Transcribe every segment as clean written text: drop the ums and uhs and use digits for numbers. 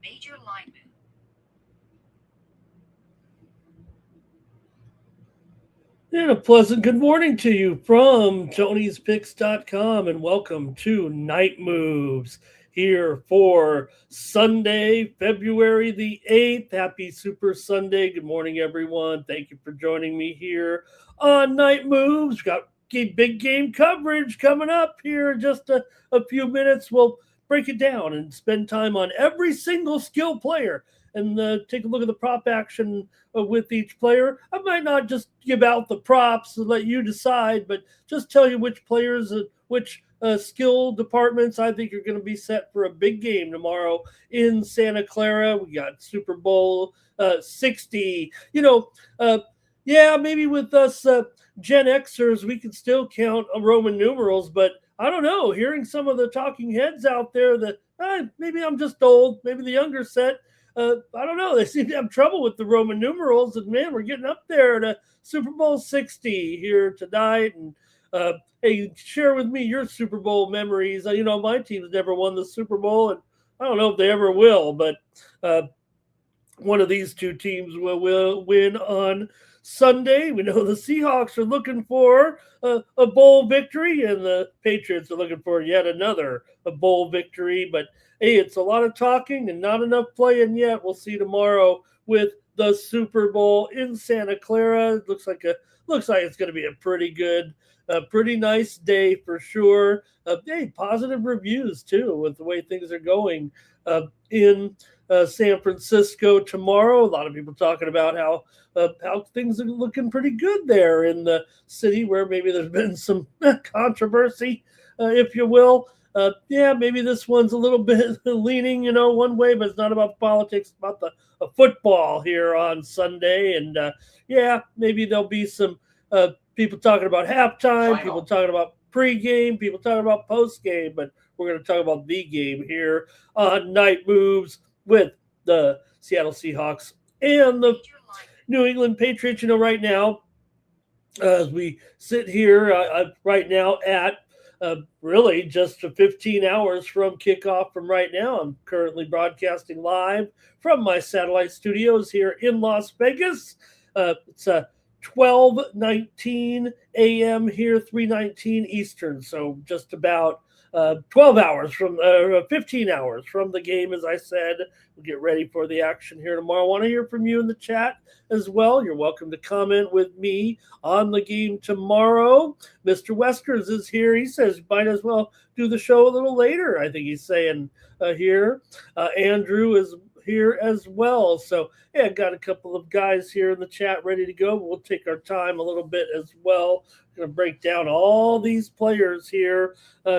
Major line move. And a pleasant good morning to you from Tony'sPicks.com, and welcome to Night Moves here for Sunday, February the 8th. Happy Super Sunday. Good morning, everyone. Thank you for joining me here on Night Moves. We've got big game coverage coming up here in just a few minutes. We'll break it down and spend time on every single skill player and take a look at the prop action with each player. I might not just give out the props and let you decide, but just tell you which players, which skill departments I think are going to be set for a big game tomorrow in Santa Clara. We got Super Bowl 60. Yeah, maybe with us Gen Xers, we can still count Roman numerals, but I don't know. Hearing some of the talking heads out there that maybe I'm just old, maybe the younger set I don't know. They seem to have trouble with the Roman numerals, and man, we're getting up there to Super Bowl 60 here tonight. And hey, share with me your Super Bowl memories. My team's never won the Super Bowl, and I don't know if they ever will, but uh, one of these two teams will win on Sunday. We know the Seahawks are looking for a bowl victory, and the Patriots are looking for yet another a bowl victory. But hey, it's a lot of talking and not enough playing yet. We'll see tomorrow with the Super Bowl in Santa Clara. It looks like it's going to be a pretty good, pretty nice day for sure. Hey, positive reviews too with the way things are going in San Francisco tomorrow. A lot of people talking about how things are looking pretty good there in the city, where maybe there's been some controversy, if you will. Yeah, maybe this one's a little bit leaning, one way, but it's not about politics. It's about the football here on Sunday, and yeah, maybe there'll be some people talking about halftime, people talking about pregame, people talking about postgame, but we're going to talk about the game here on Night Moves with the Seattle Seahawks and the New England Patriots. Right now, as we sit here right now at really just 15 hours from kickoff from right now. I'm currently broadcasting live from my satellite studios here in Las Vegas. It's 12:19 a.m. here, 3:19 Eastern, so just about 12 hours from 15 hours from the game. As I said, we'll get ready for the action here tomorrow. I want to hear from you in the chat as well. You're welcome to comment with me on the game tomorrow. Mr. Weskers is here. He says might as well do the show a little later, I think he's saying here. Andrew is here as well. So, yeah, got a couple of guys here in the chat ready to go. We'll take our time a little bit as well. Going to break down all these players here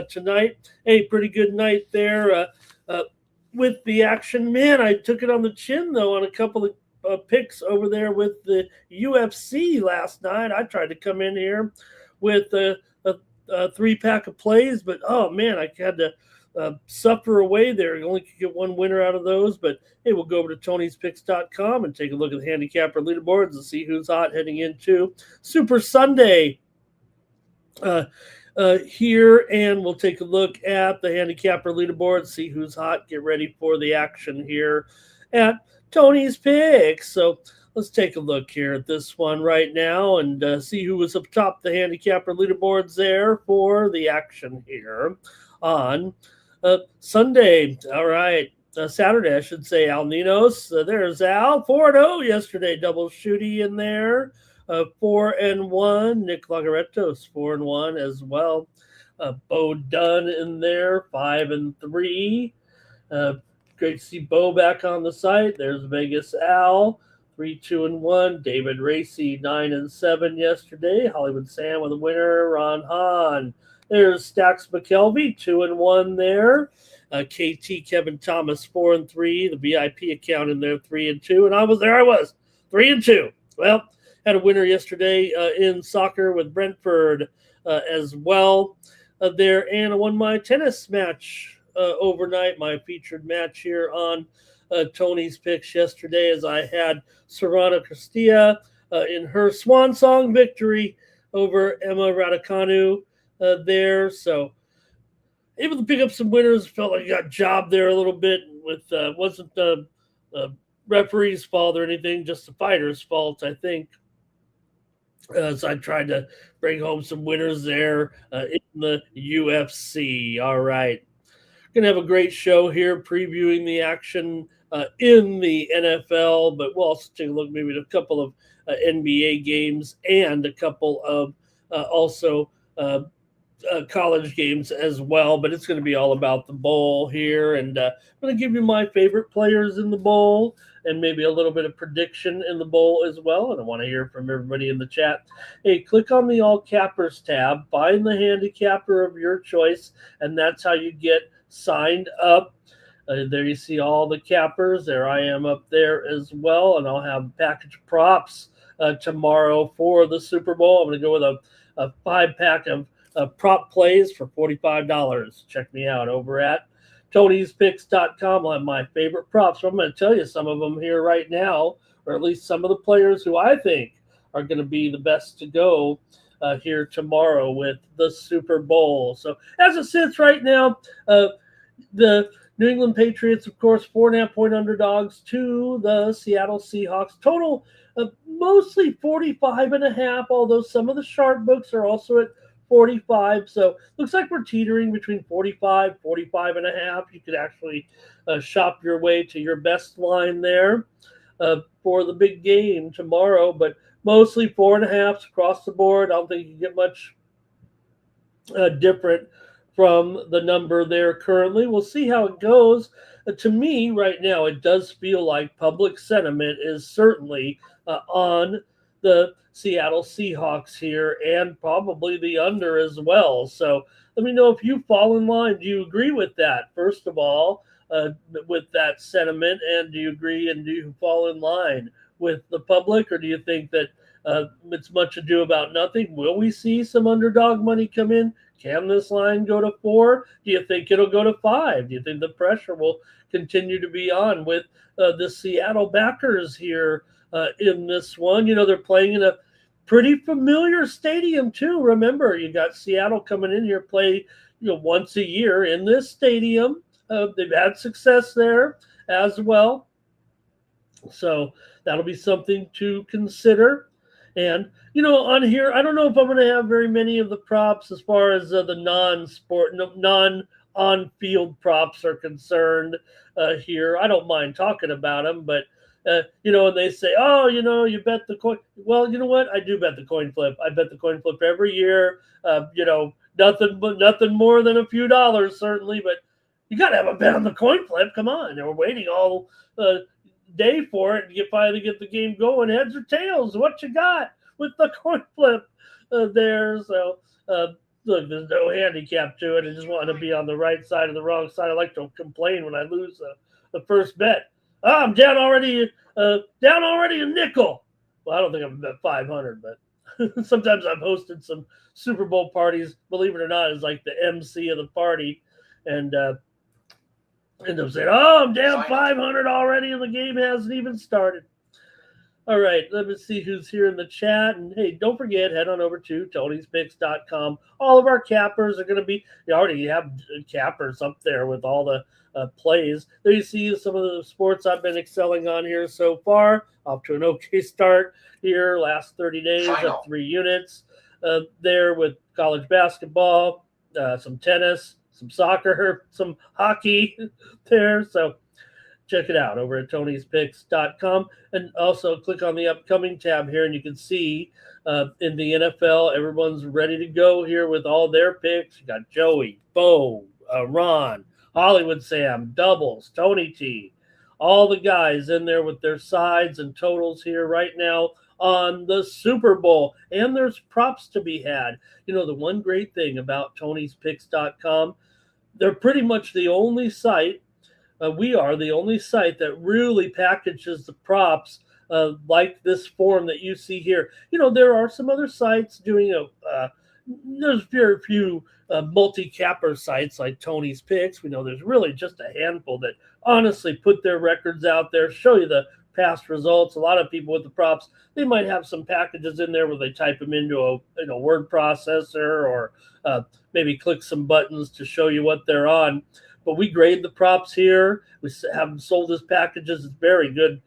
tonight. Hey, pretty good night there with the action. Man, I took it on the chin, though, on a couple of picks over there with the UFC last night. I tried to come in here with a 3-pack of plays, but, oh, man, I had to suffer away there. You only could get one winner out of those, but hey, we'll go over to Tony'sPicks.com and take a look at the handicapper leaderboards and see who's hot heading into Super Sunday here, and we'll take a look at the handicapper leaderboard, see who's hot, get ready for the action here at Tony's Picks. So let's take a look here at this one right now and see who was up top the handicapper leaderboards there for the action here on Sunday. All right. Saturday, I should say. Al Ninos. There's Al. 4-0 yesterday. Double shooty in there. 4-1. Nick Lagarettos, 4-1 as well. Bo Dunn in there, 5-3. Great to see Bo back on the site. There's Vegas Al, 3-2-1. David Racy, 9-7 yesterday. Hollywood Sam with a winner. Ron Hahn. There's Stax McKelvey, 2-1 there. KT Kevin Thomas, 4-3. The VIP account in there, 3-2. And I was 3-2. Well, had a winner yesterday in soccer with Brentford as well there. And I won my tennis match overnight, my featured match here on Tony's Picks yesterday, as I had Serrano Castilla in her swan song victory over Emma Raducanu there. So able to pick up some winners. Felt like I got jobbed there a little bit wasn't the referee's fault or anything, just the fighter's fault, I think. So I tried to bring home some winners there in the UFC. All right. Gonna have a great show here previewing the action in the NFL, but we'll also take a look maybe at a couple of NBA games and a couple of also college games as well. But it's going to be all about the bowl here, and I'm going to give you my favorite players in the bowl and maybe a little bit of prediction in the bowl as well. And I want to hear from everybody in the chat. Hey, click on the All Cappers tab, find the handicapper of your choice, and that's how you get signed up. There you see all the cappers. There I am up there as well, and I'll have a package of props tomorrow for the Super Bowl. I'm going to go with a 5-pack of prop plays for $45. Check me out over at Tony'sPicks.com. I'll have my favorite props. So I'm going to tell you some of them here right now, or at least some of the players who I think are going to be the best to go here tomorrow with the Super Bowl. So as it sits right now, the New England Patriots, of course, 4.5-point underdogs to the Seattle Seahawks. Total mostly 45.5, although some of the sharp books are also at 45. So looks like we're teetering between 45, 45.5. You could actually shop your way to your best line there for the big game tomorrow, but mostly 4.5s across the board. I don't think you can get much different from the number there currently. We'll see how it goes. To me, right now, it does feel like public sentiment is certainly on the Seattle Seahawks here, and probably the under as well. So let me know if you fall in line. Do you agree with that, first of all, with that sentiment? And do you agree and do you fall in line with the public? Or do you think that it's much ado about nothing? Will we see some underdog money come in? Can this line go to 4? Do you think it'll go to 5? Do you think the pressure will continue to be on with the Seattle backers here in this one? You know, they're playing in a pretty familiar stadium too. Remember, you got Seattle coming in here, play once a year in this stadium. They've had success there as well. So that'll be something to consider. And, on here, I don't know if I'm going to have very many of the props as far as the non-on-field props are concerned here. I don't mind talking about them, but, and they say, oh, you bet the coin. Well, you know what? I do bet the coin flip. I bet the coin flip every year. Nothing more than a few dollars, certainly, but you got to have a bet on the coin flip. Come on. We're waiting all day for it, and you finally get the game going. Heads or tails, what you got with the coin flip there? So look, there's no handicap to it. I just want to be on the right side or the wrong side. I like to complain when I lose the first bet. I'm down already a nickel. Well, I don't think I'm at 500, but sometimes I've hosted some Super Bowl parties, believe it or not, as like the MC of the party, and end up saying, oh, I'm down 500 already, and the game hasn't even started. All right, let me see who's here in the chat. And, hey, don't forget, head on over to Tony'sPicks.com. All of our cappers are going to be – you already have cappers up there with all the plays. There you see some of the sports I've been excelling on here so far. Off to an okay start here. Last 30 days, up 3 units there with college basketball, some tennis, some soccer, some hockey there. So check it out over at Tony'sPicks.com. And also click on the upcoming tab here, and you can see in the NFL, everyone's ready to go here with all their picks. You got Joey, Bo, Ron, Hollywood Sam, Doubles, Tony T, all the guys in there with their sides and totals here right now on the Super Bowl. And there's props to be had. The one great thing about Tony'sPicks.com, they're pretty much the only site, we are the only site that really packages the props like this form that you see here. There are some other sites doing there's very few multi-capper sites like Tony's Picks. We know there's really just a handful that honestly put their records out there, show you the past results. A lot of people with the props, they might have some packages in there where they type them into a word processor or maybe click some buttons to show you what they're on. but we grade the props here. We have them sold as packages. It's very good.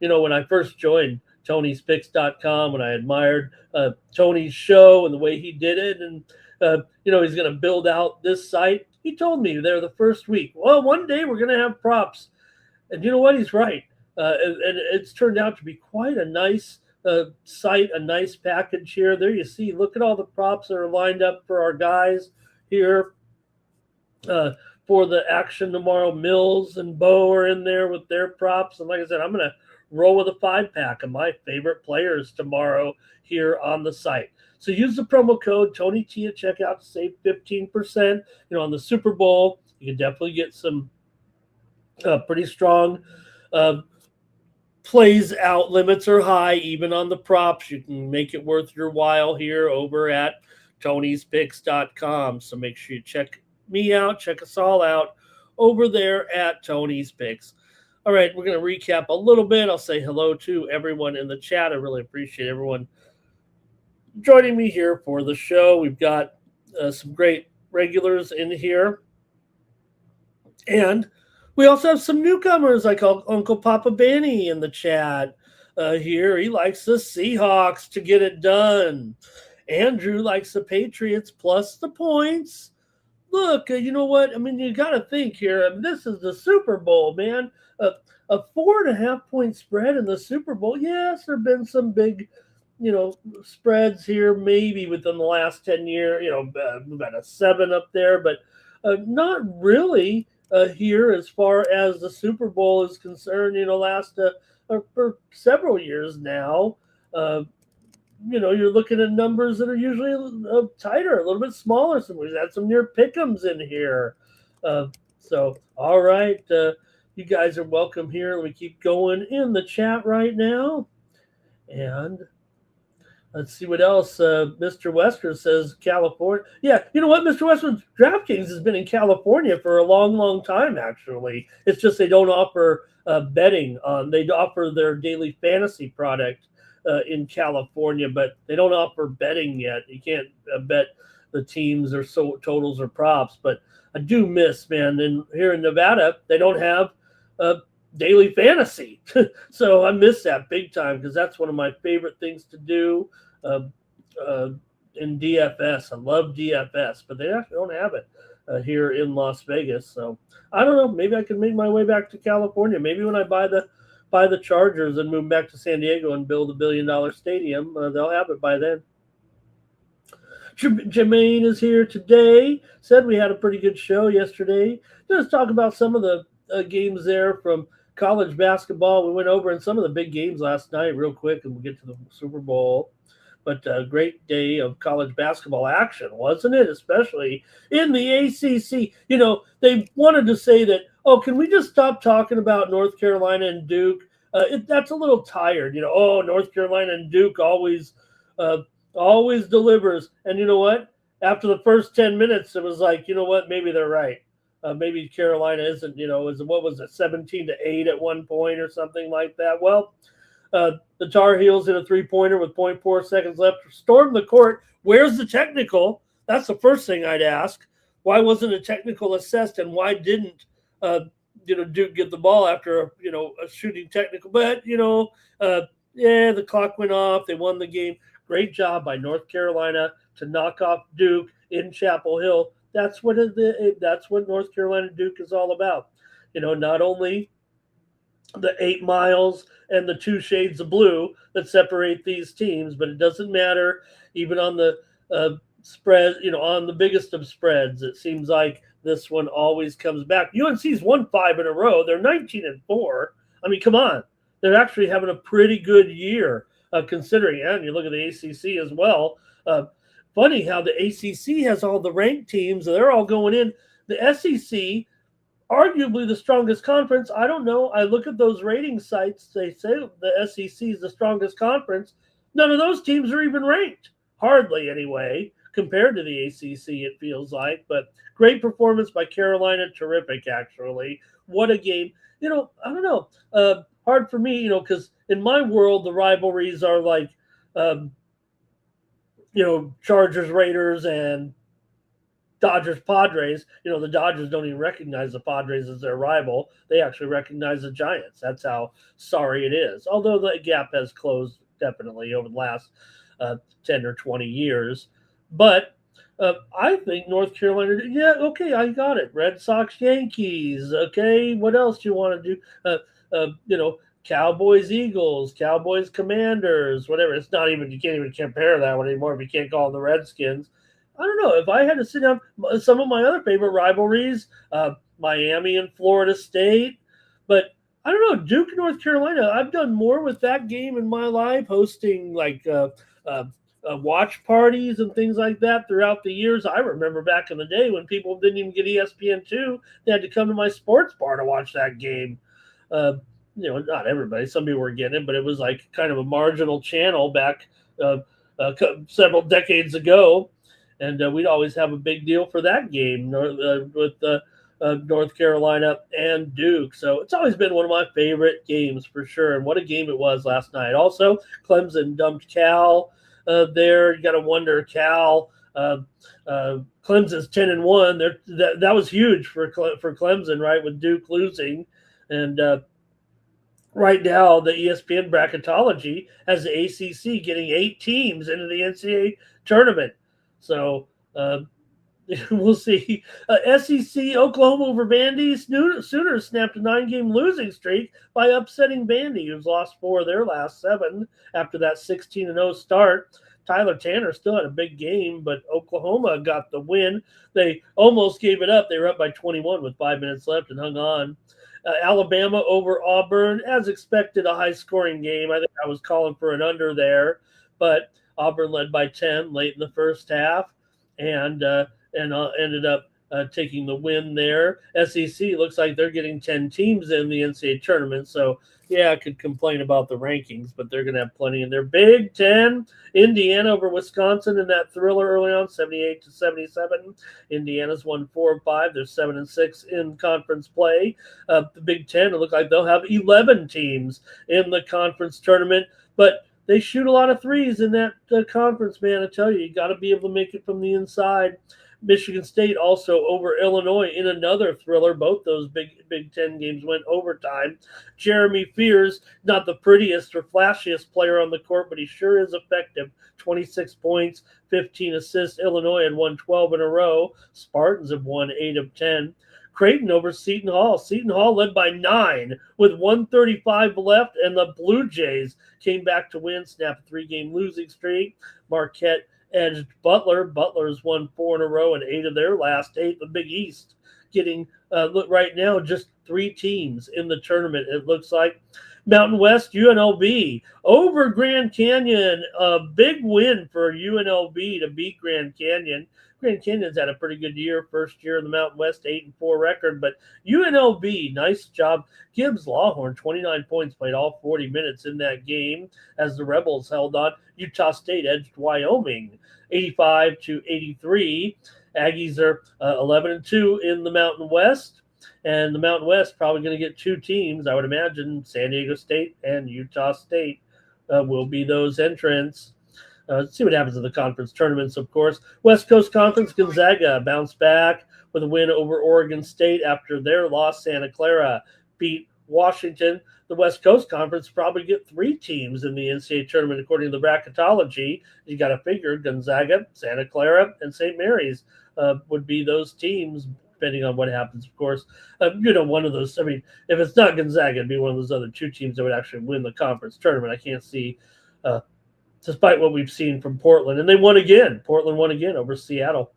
When I first joined Tony'sPicks.com, when I admired Tony's show and the way he did it, and he's going to build out this site. He told me there the first week, well, one day we're going to have props. And you know what? He's right. And it's turned out to be quite a nice site, a nice package here. There you see, look at all the props that are lined up for our guys here for the action tomorrow. Mills and Bo are in there with their props. And like I said, I'm going to roll with a 5-pack of my favorite players tomorrow here on the site. So use the promo code TonyT at checkout to save 15%. On the Super Bowl, you can definitely get some pretty strong plays out. Limits are high, even on the props. You can make it worth your while here over at Tony'sPicks.com. So make sure you check me out, check us all out over there at Tony's Picks. All right, we're going to recap a little bit. I'll say hello to everyone in the chat. I really appreciate everyone joining me here for the show. We've got some great regulars in here. And we also have some newcomers like Uncle Papa Benny in the chat here. He likes the Seahawks to get it done. Andrew likes the Patriots plus the points. Look, you know what? I mean, you got to think here. I mean, this is the Super Bowl, man. A 4.5-point spread in the Super Bowl. Yes, there have been some big, spreads here maybe within the last 10 years. About a 7 up there, but not really here as far as the Super Bowl is concerned. Last for several years now. You're looking at numbers that are usually tighter, a little bit smaller. We've had some near pick'ems in here. All right. You guys are welcome here. Let me keep going in the chat right now. And let's see what else. Mr. Wester says California. Yeah, you know what? Mr. Wester, DraftKings has been in California for a long, long time, actually. It's just they don't offer betting on. They offer their daily fantasy product in California, but they don't offer betting yet. You can't bet the teams or totals or props. But I do miss, man. Here in Nevada, they don't have daily fantasy. So I miss that big time because that's one of my favorite things to do in DFS. I love DFS, but they actually don't have it here in Las Vegas. So I don't know. Maybe I can make my way back to California. Maybe when I buy the Chargers and move back to San Diego and build $1 billion stadium, they'll have it by then. Jermaine is here today. Said we had a pretty good show yesterday. Let's talk about some of the games there from college basketball. We went over in some of the big games last night real quick, and we'll get to the Super Bowl. But a great day of college basketball action, wasn't it? Especially in the ACC. They wanted to say that, can we just stop talking about North Carolina and Duke? That's a little tired. North Carolina and Duke always delivers. And you know what? After the first 10 minutes, it was like, you know what? Maybe they're right. Maybe Carolina isn't, what was it, 17-8 at one point or something like that. Well, the Tar Heels hit a 3-pointer with 0.4 seconds left, stormed the court. Where's the technical? That's the first thing I'd ask. Why wasn't a technical assessed, and why didn't Duke get the ball after a shooting technical? But the clock went off. They won the game. Great job by North Carolina to knock off Duke in Chapel Hill. That's what North Carolina Duke is all about. Not only the 8 miles and the 2 shades of blue that separate these teams, but it doesn't matter. Even on the spread, on the biggest of spreads, it seems like this one always comes back. UNC's won 5 in a row. They're 19-4. I mean, come on. They're actually having a pretty good year considering. And you look at the ACC as well. Funny how the ACC has all the ranked teams. They're all going in. The SEC, arguably the strongest conference. I don't know. I look at those rating sites. They say the SEC is the strongest conference. None of those teams are even ranked. Hardly, anyway, compared to the ACC, it feels like. But great performance by Carolina. Terrific, actually. What a game. I don't know. Hard for me, because in my world, the rivalries are like Chargers, Raiders, and Dodgers Padres, the Dodgers don't even recognize the Padres as their rival. They actually recognize the Giants. That's how sorry it is. Although the gap has closed definitely over the last 10 or 20 years. But I think North Carolina, yeah, okay, I got it. Red Sox, Yankees, okay. What else do you want to do? Cowboys, Eagles, Cowboys, Commanders, whatever. It's not even, you can't even compare that one anymore if you can't call them the Redskins. I don't know. If I had to sit down, some of my other favorite rivalries, Miami and Florida State, but I don't know, Duke, North Carolina. I've done more with that game in my life, hosting like watch parties and things like that throughout the years. I remember back in the day when people didn't even get ESPN2, they had to come to my sports bar to watch that game. Not everybody. Some people were getting it, but it was like kind of a marginal channel back several decades ago. And we'd always have a big deal for that game with North Carolina and Duke. So it's always been one of my favorite games for sure. And what a game it was last night. Also, Clemson dumped Cal there. You got to wonder, Cal. Clemson's 10-1. That was huge for Clemson, right? With Duke losing, and right now the ESPN bracketology has the ACC getting 8 teams into the NCAA tournament. So we'll see. SEC, Oklahoma over Vandy. Sooners snapped a 9-game losing streak by upsetting Vandy, who's lost 4 of their last 7 after that 16-0 start. Tyler Tanner still had a big game, but Oklahoma got the win. They almost gave it up. They were up by 21 with 5 minutes left and hung on. Alabama over Auburn, as expected, a high-scoring game. I think I was calling for an under there, but Auburn led by 10 late in the first half, and ended up taking the win there. SEC looks like they're getting 10 teams in the NCAA tournament, so yeah, I could complain about the rankings, but they're going to have plenty in their Big Ten. Indiana over Wisconsin in that thriller early on, 78-77. Indiana's won 4 of 5. They're 7-6 in conference play. The Big Ten, it looks like they'll have 11 teams in the conference tournament, but they shoot a lot of threes in that conference, man. I tell you, you got to be able to make it from the inside. Michigan State also over Illinois in another thriller. Both those Big Ten games went overtime. Jeremy Fears, not the prettiest or flashiest player on the court, but he sure is effective. 26 points, 15 assists. Illinois had won 12 in a row. Spartans have won 8 of 10. Creighton over Seton Hall. Seton Hall led by 9 with 1:35 left, and the Blue Jays came back to win, snapped a 3-game losing streak. Marquette edged Butler. Butler's won 4 in a row and 8 of their last 8. The Big East getting, look right now, just 3 teams in the tournament, it looks like. Mountain West, UNLV over Grand Canyon. A big win for UNLV to beat Grand Canyon. Grand Canyon's had a pretty good year, first year in the Mountain West, 8-4 record, but UNLV, nice job. Gibbs Lawhorn, 29 points, played all 40 minutes in that game as the Rebels held on. Utah State edged Wyoming, 85-83. Aggies are 11-2 in the Mountain West, and the Mountain West probably going to get 2 teams, I would imagine. San Diego State and Utah State will be those entrants. Let's see what happens in the conference tournaments, of course. West Coast Conference, Gonzaga bounced back with a win over Oregon State after their loss. Santa Clara beat Washington. The West Coast Conference probably get 3 teams in the NCAA tournament, according to the bracketology. You got to figure Gonzaga, Santa Clara, and St. Mary's would be those teams, depending on what happens, of course. One of those, I mean, if it's not Gonzaga, it'd be one of those other 2 teams that would actually win the conference tournament. I can't see despite what we've seen from Portland. And they won again. Portland won again over Seattle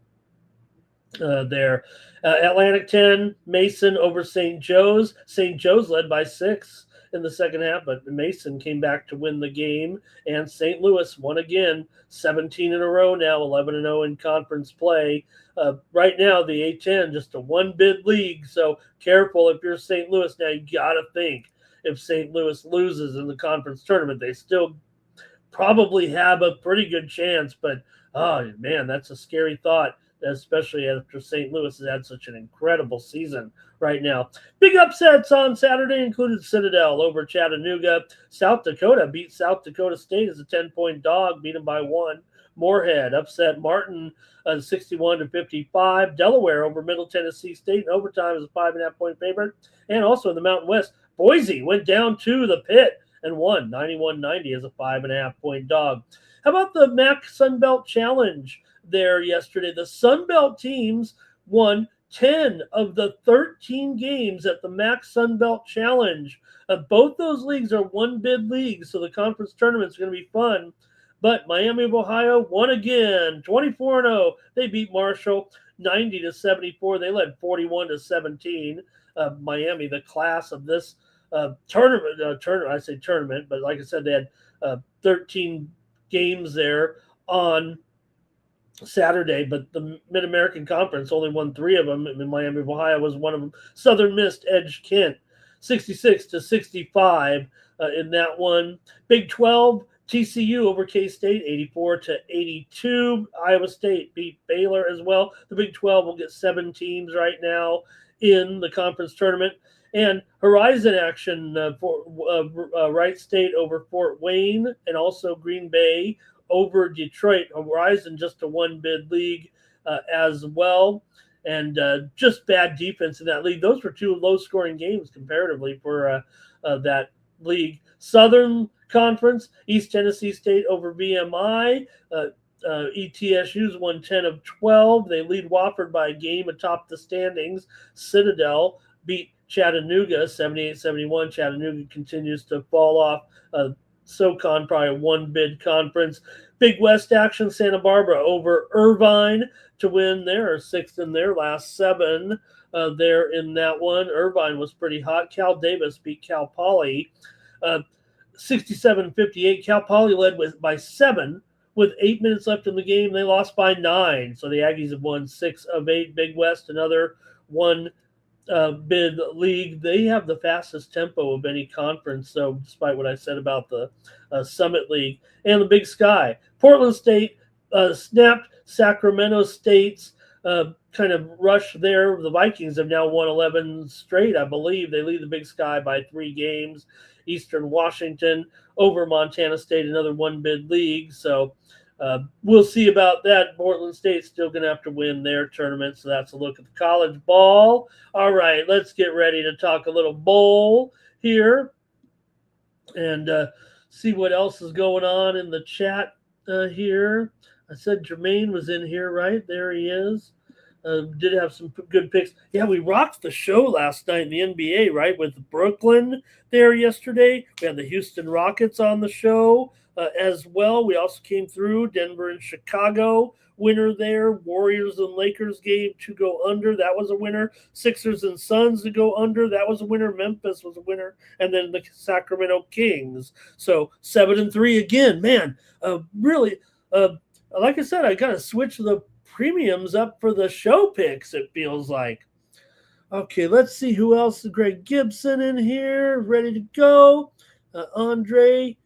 there. Atlantic 10, Mason over St. Joe's. St. Joe's led by 6 in the second half, but Mason came back to win the game. And St. Louis won again, 17 in a row now, 11-0 in conference play. Right now, the A10, just a 1-bid league, so careful if you're St. Louis. Now, you got to think if St. Louis loses in the conference tournament, they still probably have a pretty good chance, but oh man, that's a scary thought especially after St. Louis has had such an incredible season right now. Big upsets on Saturday included Citadel over Chattanooga. South Dakota beat South Dakota State as a 10-point dog, beat them by 1. Moorhead upset Martin 61-55. Delaware over Middle Tennessee State in overtime as a 5.5-point favorite. And also in the Mountain West, Boise went down to the pit and won 91-90 as a 5.5-point dog. How about the MAC Sunbelt Challenge there yesterday? The Sunbelt teams won 10 of the 13 games at the MAC Sunbelt Challenge. Both those leagues are one-bid leagues, so the conference tournament's going to be fun. But Miami of Ohio won again, 24-0. They beat Marshall 90-74. They led 41-17. Miami, the class of this tournament. I say tournament, but like I said, they had 13 games there on Saturday, but the Mid-American Conference only won 3 of them, and Miami of Ohio was one of them. Southern Miss edged Kent 66-65 in that one. Big 12, TCU over K-State 84-82. Iowa State beat Baylor as well. The Big 12 will get 7 teams right now in the conference tournament. And Horizon action for Wright State over Fort Wayne, and also Green Bay over Detroit. Horizon just a one-bid league as well. And just bad defense in that league. Those were 2 low-scoring games comparatively for that league. Southern Conference, East Tennessee State over VMI. ETSU's won 10 of 12. They lead Wofford by a game atop the standings. Citadel beat Chattanooga 78-71. Chattanooga continues to fall off. SoCon probably a one-bid conference. Big West action, Santa Barbara over Irvine to win. They're 6th in their last 7 there in that one. Irvine was pretty hot. Cal Davis beat Cal Poly 67-58. Cal Poly led by 7 with 8 minutes left in the game. They lost by 9. So the Aggies have won 6 of 8. Big West, another one bid league. They have the fastest tempo of any conference. So despite what I said about the Summit League and the Big Sky, Portland State snapped Sacramento State's kind of rush there. The Vikings have now won 11 straight, I believe. They lead the Big Sky by 3 games. Eastern Washington over Montana State, another one-bid league. So we'll see about that. Portland State's still going to have to win their tournament, so that's a look at the college ball. All right, let's get ready to talk a little bowl here and see what else is going on in the chat here. I said Jermaine was in here, right? There he is. Did have some good picks. Yeah, we rocked the show last night in the NBA, right, with Brooklyn there yesterday. We had the Houston Rockets on the show as well. We also came through Denver and Chicago, winner there. Warriors and Lakers game to go under. That was a winner. Sixers and Suns to go under. That was a winner. Memphis was a winner. And then the Sacramento Kings. So 7-3 again. Man, really, like I said, I got to switch the premiums up for the show picks, it feels like. Okay, let's see who else. Greg Gibson in here, ready to go. Andre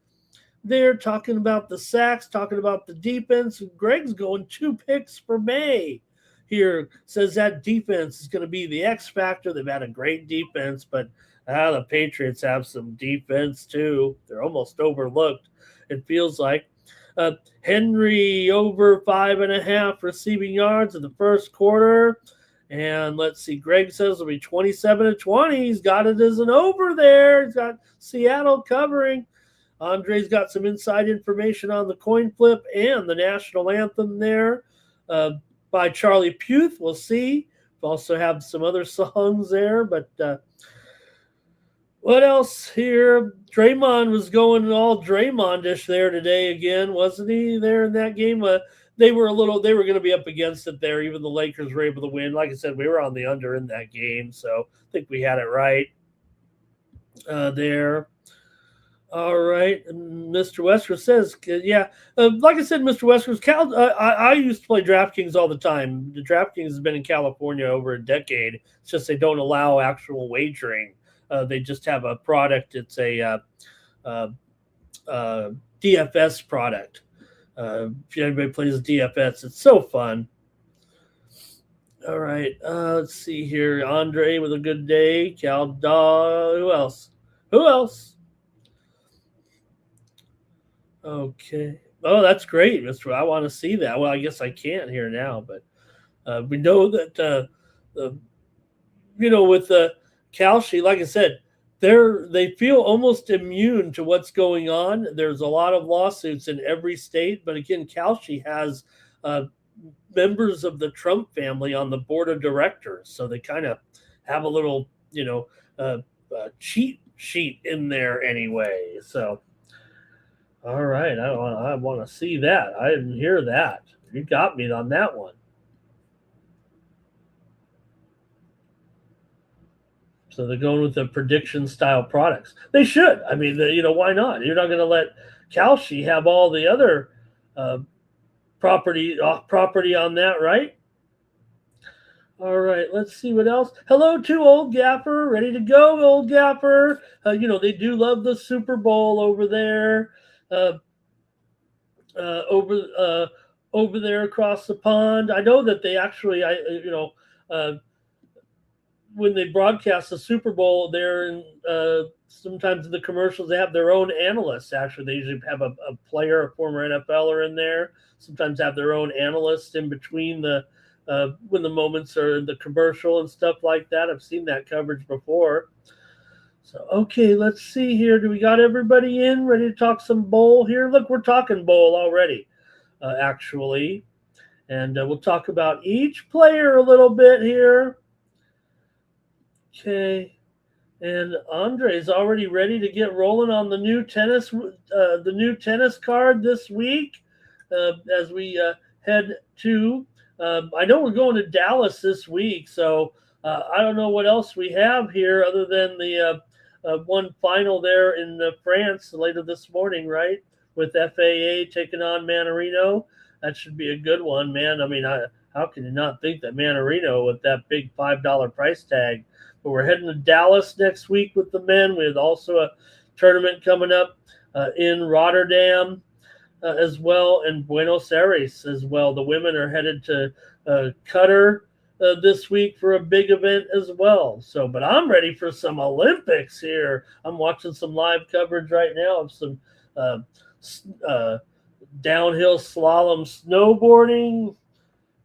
there talking about the sacks, talking about the defense. Greg's going 2 picks for May here. Says that defense is going to be the X factor. They've had a great defense, but the Patriots have some defense too. They're almost overlooked, it feels like. Henry over 5.5 receiving yards in the first quarter. And let's see, Greg says it'll be 27-20. He's got it as an over there. He's got Seattle covering. Andre's got some inside information on the coin flip and the national anthem there by Charlie Puth. We'll see. We also have some other songs there, but what else here? Draymond was going all Draymond-ish there today again, wasn't he? There in that game, they were going to be up against it there. Even the Lakers were able to win. Like I said, we were on the under in that game, so I think we had it right there. All right, and Mr. Wesker says, yeah, like I said, Mr. Wesker, I used to play DraftKings all the time. The DraftKings has been in California over a decade. It's just they don't allow actual wagering. They just have a product. It's a DFS product. If anybody plays DFS, it's so fun. All right. Let's see here. Andre with a good day. Cal Daw. Who else? Who else? Okay. Oh, that's great. That's I want to see that. Well, I guess I can't here now, but we know that with the Calci, like I said, they feel almost immune to what's going on. There's a lot of lawsuits in every state, but again, Calci has uh, members of the Trump family on the board of directors, so they kind of have a little, cheat sheet in there anyway. So, all right, I want to see that. I didn't hear that. You got me on that one. So they're going with the prediction style products. They should. I mean, why not? You're not going to let Kalshi have all the other uh, property on that, right? All right, let's see what else. Hello to Old Gapper, ready to go, Old Gapper. They do love the Super Bowl over there, uh, uh, over uh, over there across the pond. I know that they actually, uh, when they broadcast the Super Bowl, they're in, sometimes in the commercials they have their own analysts. Actually, they usually have a player, a former NFLer in there. Sometimes have their own analyst in between the when the moments are in the commercial and stuff like that. I've seen that coverage before. So okay, let's see here. Do we got everybody in ready to talk some bowl here? Look, we're talking bowl already, actually, and we'll talk about each player a little bit here. Okay. And Andre's already ready to get rolling on the new tennis card this week. As we head to, I know we're going to Dallas this week, so I don't know what else we have here other than the one final there in France later this morning, right? With FAA taking on Manarino. That should be a good one, man. I mean, how can you not think that Manarino with that big $5 price tag? But we're heading to Dallas next week with the men. We have also a tournament coming up in Rotterdam as well, and Buenos Aires as well. The women are headed to Qatar this week for a big event as well. So, but I'm ready for some Olympics here. I'm watching some live coverage right now of some uh, downhill slalom snowboarding.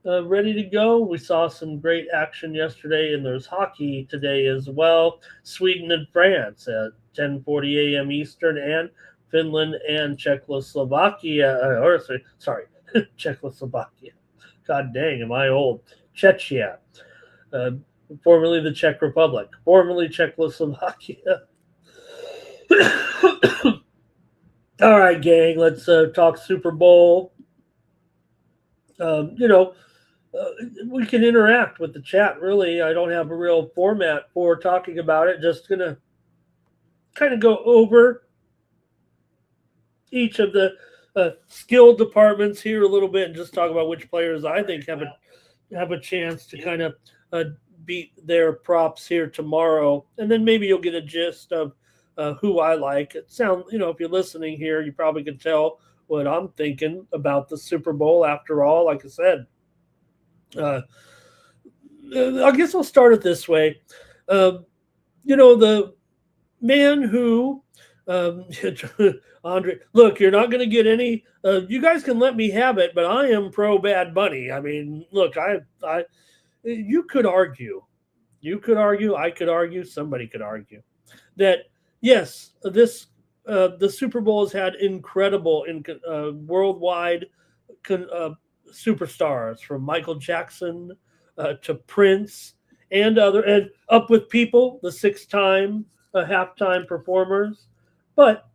Ready to go. We saw some great action yesterday, and there's hockey today as well. Sweden and France at 10:40 a.m. Eastern, and Finland and Czechoslovakia. Czechoslovakia. God dang, am I old? Czechia, uh, formerly the Czech Republic, formerly Czechoslovakia. All right, gang, let's talk Super Bowl. Um, you know, we can interact with the chat. Really, I don't have a real format for talking about it. Just gonna kind of go over each of the skill departments here a little bit, and just talk about which players I think have a chance to kind of beat their props here tomorrow, and then maybe you'll get a gist of who I like. It sounds, if you're listening here, you probably can tell what I'm thinking about the Super Bowl. After all, like I said. I guess I'll start it this way. The man who, Andre, look, you're not going to get any. You guys can let me have it, but I am pro Bad Bunny. I mean, look, you could argue, I could argue, somebody could argue that yes, the Super Bowl has had incredible, worldwide superstars from Michael Jackson to Prince and Up with People, the 6-time halftime performers. But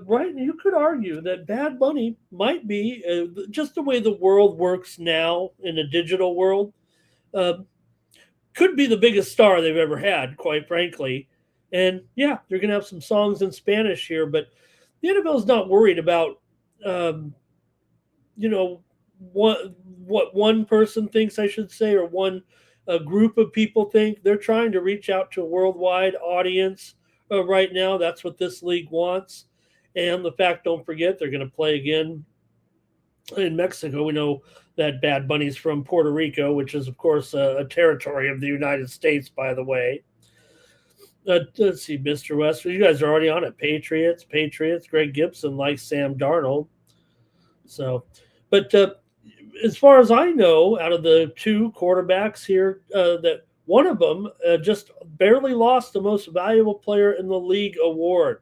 right, you could argue that Bad Bunny might be just the way the world works now in a digital world. Uh, could be the biggest star they've ever had, quite frankly. And yeah, they're going to have some songs in Spanish here, but the NFL is not worried about, you know, what one person thinks, I should say, or one group of people think. They're trying to reach out to a worldwide audience right now. That's what this league wants. And the fact, don't forget, they're going to play again In Mexico, we know that Bad Bunny's from Puerto Rico, which is, of course, a territory of the United States, by the way. Let's see, Mr. West. You guys are already on it. Patriots. Greg Gibson likes Sam Darnold. So, but as far as I know, out of the two quarterbacks here, that one of them just barely lost the most valuable player in the league award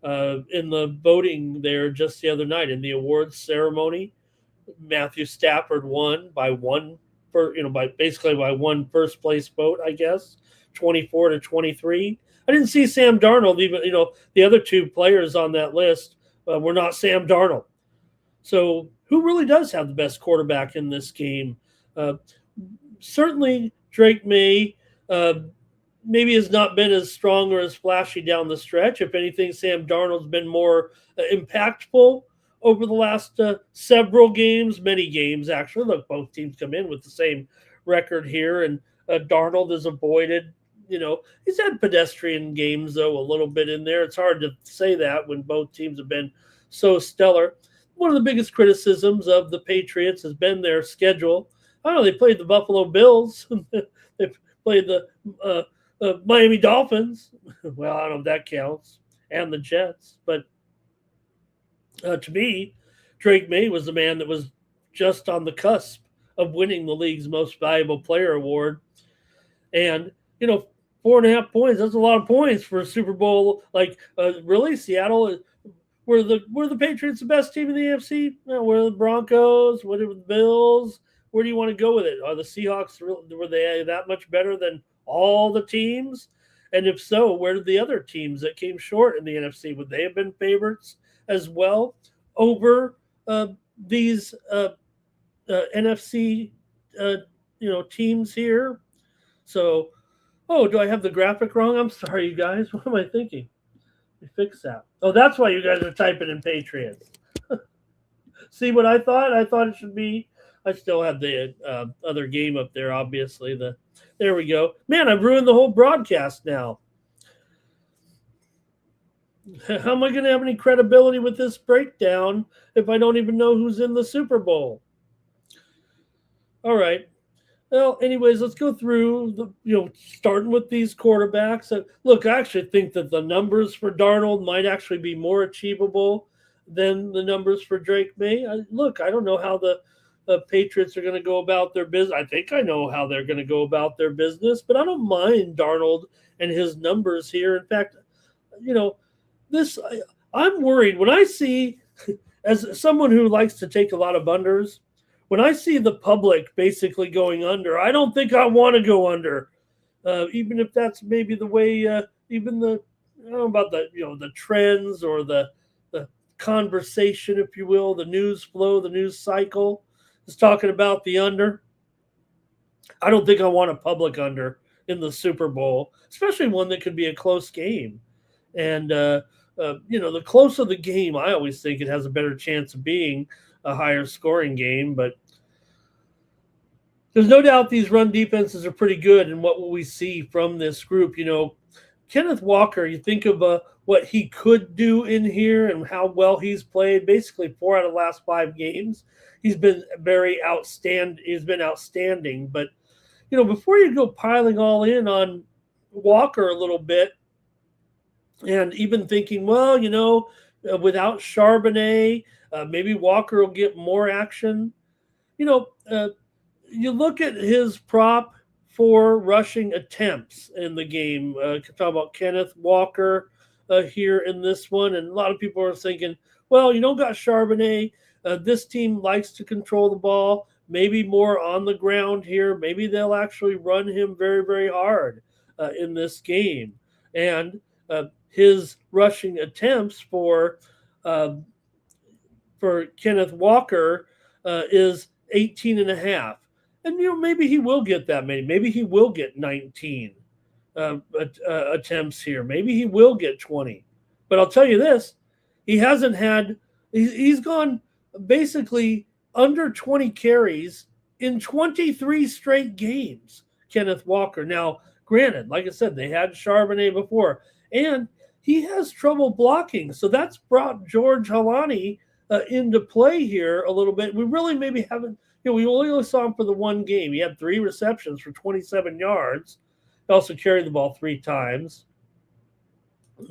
in the voting there just the other night in the awards ceremony. Matthew Stafford won by one for by one first place vote, I guess, 24-23. I didn't see Sam Darnold even. The other two players on that list were not Sam Darnold. So who really does have the best quarterback in this game? Certainly Drake May. Maybe has not been as strong or as flashy down the stretch. If anything, Sam Darnold's been more impactful over the last several games, many games actually. Look, both teams come in with the same record here, and Darnold has avoided. He's had pedestrian games though a little bit in there. It's hard to say that when both teams have been so stellar. One of the biggest criticisms of the Patriots has been their schedule. I don't know, they played the Buffalo Bills. They played the Miami Dolphins. Well, I don't know if that counts. And the Jets. But to me, Drake May was the man that was just on the cusp of winning the league's most valuable player award. And, 4.5 points, that's a lot of points for a Super Bowl. Really? Seattle were the Patriots the best team in the AFC? No, were the Broncos? What were the Bills? Where do you want to go with it? Are the Seahawks, were they that much better than all the teams? And if so, where did the other teams that came short in the NFC, would they have been favorites as well over these NFC teams here? So, do I have the graphic wrong? I'm sorry, you guys. What am I thinking? Let me fix that. Oh, that's why you guys are typing in Patriots. See what I thought? I thought it should be. I still have the other game up there, obviously. There we go. Man, I've ruined the whole broadcast now. How am I going to have any credibility with this breakdown if I don't even know who's in the Super Bowl? All right. Well, anyways, let's go through starting with these quarterbacks. Look, I actually think that the numbers for Darnold might actually be more achievable than the numbers for Drake May. I don't know how the Patriots are going to go about their business. I think I know how they're going to go about their business, but I don't mind Darnold and his numbers here. In fact, I'm worried when I see, as someone who likes to take a lot of unders, when I see the public basically going under, I don't think I want to go under, even if that's maybe the way, I don't know about the trends or the conversation, if you will, the news flow, the news cycle is talking about the under. I don't think I want a public under in the Super Bowl, especially one that could be a close game. And, the closer the game, I always think it has a better chance of being a higher scoring game. But there's no doubt these run defenses are pretty good. And what will we see from this group? Kenneth Walker, you think of what he could do in here and how well he's played. Basically, 4 out of the last 5 games, he's been outstanding. He's been outstanding. But before you go piling all in on Walker a little bit, and even thinking, without Charbonnet, maybe Walker will get more action. You look at his prop for rushing attempts in the game. Talk about Kenneth Walker here in this one. And a lot of people are thinking, got Charbonnet. This team likes to control the ball, maybe more on the ground here. Maybe they'll actually run him very, very hard in this game. And his rushing attempts for Kenneth Walker is 18.5. And, maybe he will get that many. Maybe he will get 19 attempts here. Maybe he will get 20. But I'll tell you this, he's gone basically under 20 carries in 23 straight games, Kenneth Walker. Now, granted, like I said, they had Charbonnet before, and he has trouble blocking. So that's brought George Halani into play here a little bit. We really maybe haven't, we only saw him for the one game. He had 3 receptions for 27 yards. He also carried the ball 3 times.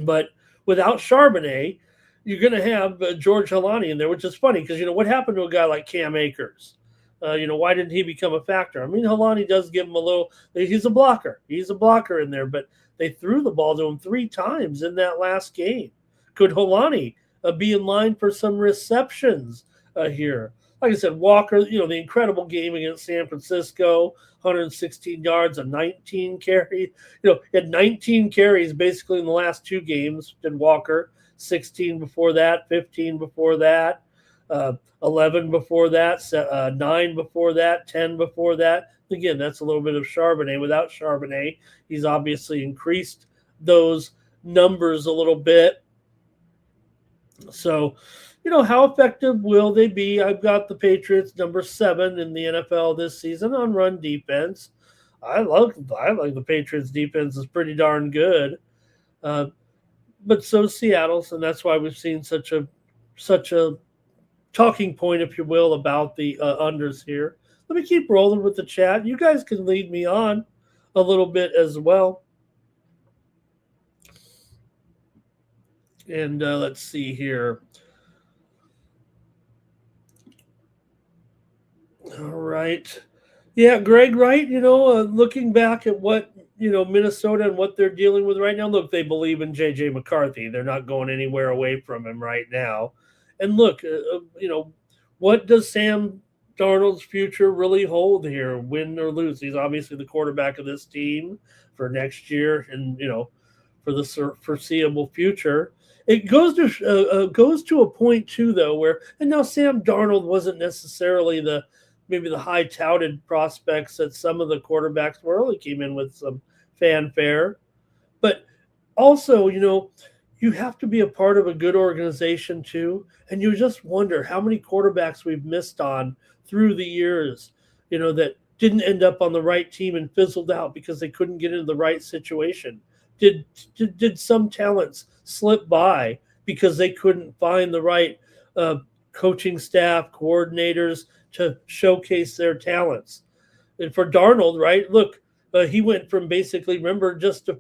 But without Charbonnet, you're going to have George Holani in there, which is funny because, what happened to a guy like Cam Akers? Why didn't he become a factor? I mean, Holani does give him a little – he's a blocker. He's a blocker in there, but they threw the ball to him 3 times in that last game. Could Holani be in line for some receptions here? Like I said, Walker, the incredible game against San Francisco, 116 yards and 19 carries. He had 19 carries basically in the last 2 games, did Walker. 16 before that, 15 before that, 11 before that, 9 before that, 10 before that. Again, that's a little bit of Charbonnet. Without Charbonnet, he's obviously increased those numbers a little bit. So, how effective will they be? I've got the Patriots number 7 in the NFL this season on run defense. I like the Patriots defense is pretty darn good. But so is Seattle's, and that's why we've seen such a talking point, if you will, about the unders here. Let me keep rolling with the chat. You guys can lead me on a little bit as well. And let's see here. All right. Yeah, Greg, right? Looking back at what, Minnesota and what they're dealing with right now, look, they believe in J.J. McCarthy. They're not going anywhere away from him right now. And look, what does Sam Darnold's future really hold here, win or lose? He's obviously the quarterback of this team for next year and, for the foreseeable future. It goes to a point, too, though, where – and now Sam Darnold wasn't necessarily maybe the high-touted prospects that some of the quarterbacks were. He came in with some fanfare. But also, you have to be a part of a good organization, too. And you just wonder how many quarterbacks we've missed on through the years, that didn't end up on the right team and fizzled out because they couldn't get into the right situation. Did some talents slip by because they couldn't find the right coaching staff, coordinators to showcase their talents? And for Darnold, right, look, he went from basically, remember just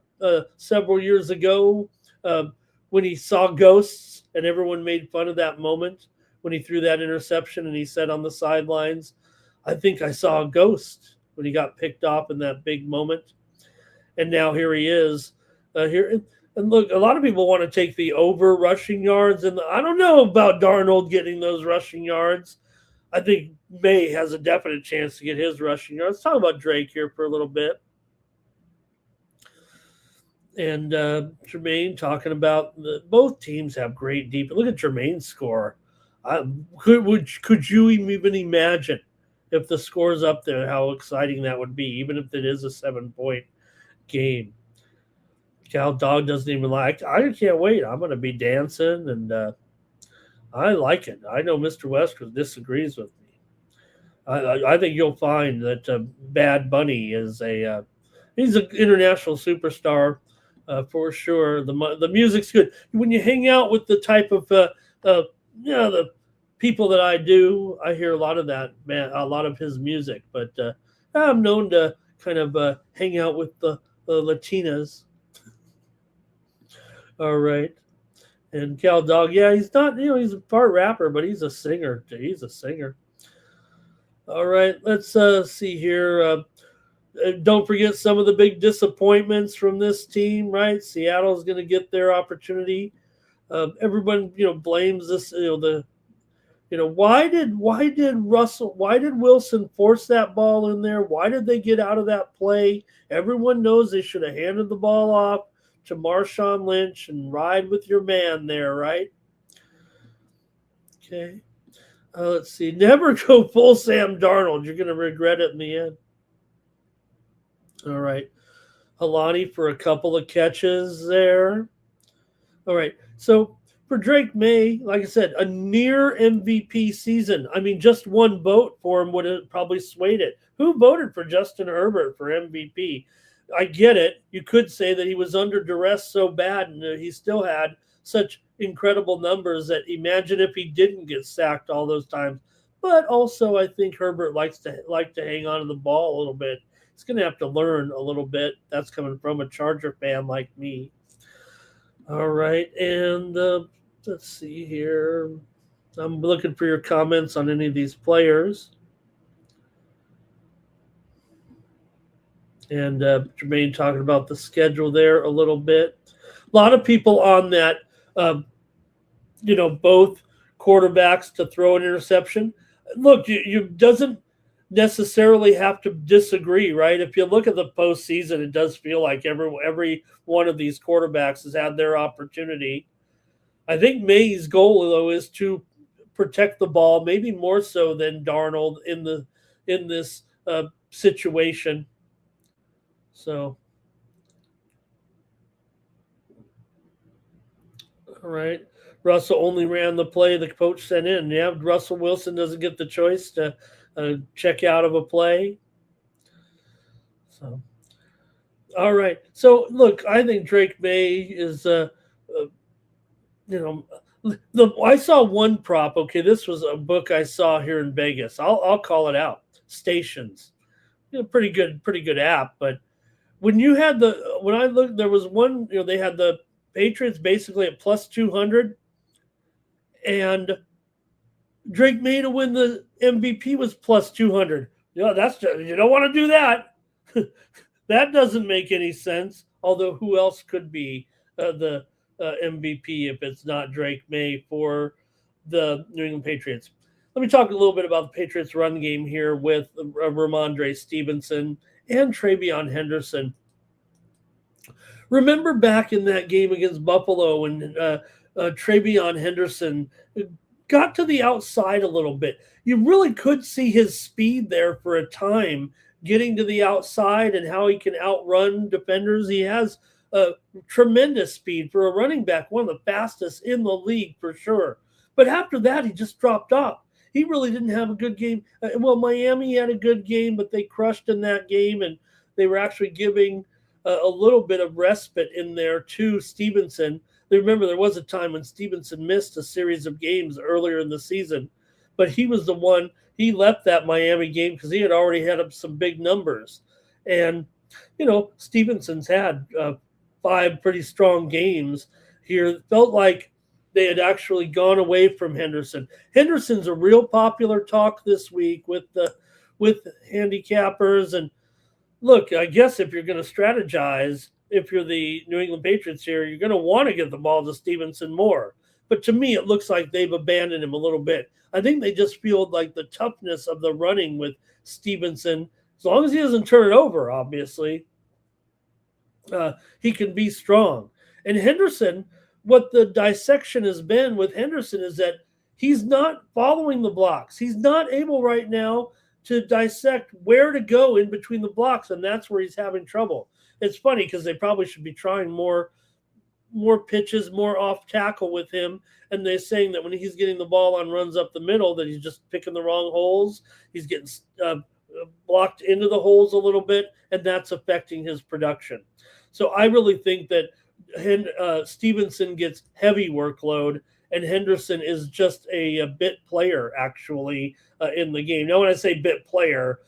several years ago when he saw ghosts and everyone made fun of that moment when he threw that interception and he said on the sidelines, I think I saw a ghost when he got picked off in that big moment. And now here he is here. And look, a lot of people want to take the over rushing yards, and I don't know about Darnold getting those rushing yards. I think May has a definite chance to get his rushing yards. Let's talk about Drake here for a little bit. And Jermaine talking about both teams have great deep. Look at Jermaine's score. Could you even imagine if the score's up there, how exciting that would be, even if it is a 7-point game? Cal Dog doesn't even like. I can't wait. I'm going to be dancing, and I like it. I know Mr. Westwood disagrees with me. I think you'll find that Bad Bunny is he's an international superstar for sure. The music's good. When you hang out with the type of the people that I do, I hear a lot of that, man, a lot of his music. But I'm known to kind of hang out with the Latinas. All right. And Cal Dog, yeah, he's not, he's a part rapper, but he's a singer. He's a singer. All right, let's see here. Don't forget some of the big disappointments from this team, right? Seattle's going to get their opportunity. Everyone, blames this, why did Wilson force that ball in there? Why did they get out of that play? Everyone knows they should have handed the ball off to Marshawn Lynch and ride with your man there, right? Okay. Let's see. Never go full Sam Darnold. You're going to regret it in the end. All right. Holani for a couple of catches there. All right. So for Drake May, like I said, a near MVP season. I mean, just one vote for him would have probably swayed it. Who voted for Justin Herbert for MVP? I get it. You could say that he was under duress so bad and he still had such incredible numbers that imagine if he didn't get sacked all those times. But also, I think Herbert likes to hang on to the ball a little bit. He's going to have to learn a little bit. That's coming from a Charger fan like me. All right, and let's see here. I'm looking for your comments on any of these players. And Jermaine talking about the schedule there a little bit. A lot of people on that, both quarterbacks to throw an interception. Look, you doesn't necessarily have to disagree, right? If you look at the postseason, it does feel like every one of these quarterbacks has had their opportunity. I think May's goal, though, is to protect the ball, maybe more so than Darnold in this situation. So, all right. Russell only ran the play the coach sent in. Yeah, Russell Wilson doesn't get the choice to check out of a play. So, all right. So, look, I think Drake May is, I saw one prop. Okay, this was a book I saw here in Vegas. I'll call it out. Stations, pretty good app. But when I looked, there was one. They had the Patriots basically at plus 200, and Drake May to win the MVP was plus 200. That's just, you don't want to do that. That doesn't make any sense. Although who else could be the MVP if it's not Drake May for the New England Patriots? Let me talk a little bit about the Patriots run game here with Ramondre Stevenson and Travion Henderson. Remember back in that game against Buffalo when Travion Henderson got to the outside a little bit. You really could see his speed there for a time, getting to the outside and how he can outrun defenders. He has tremendous speed for a running back, one of the fastest in the league for sure. But after that, he just dropped off. He really didn't have a good game. Miami had a good game, but they crushed in that game, and they were actually giving a little bit of respite in there to Stevenson. Remember, there was a time when Stevenson missed a series of games earlier in the season, but he was the one. He left that Miami game because he had already had up some big numbers. And, Stevenson's had 5 pretty strong games here. It felt like they had actually gone away from Henderson. Henderson's a real popular talk this week with handicappers. And look, I guess if you're going to strategize, if you're the New England Patriots here, you're going to want to get the ball to Stevenson more. But to me, it looks like they've abandoned him a little bit. I think they just feel like the toughness of the running with Stevenson, as long as he doesn't turn it over, obviously, he can be strong. And Henderson, what the dissection has been with Henderson is that he's not following the blocks. He's not able right now to dissect where to go in between the blocks, and that's where he's having trouble. It's funny because they probably should be trying more pitches, more off tackle with him, and they're saying that when he's getting the ball on runs up the middle that he's just picking the wrong holes. He's getting blocked into the holes a little bit, and that's affecting his production. So I really think that Stevenson gets heavy workload, and Henderson is just a bit player, actually, in the game. Now, when I say bit player,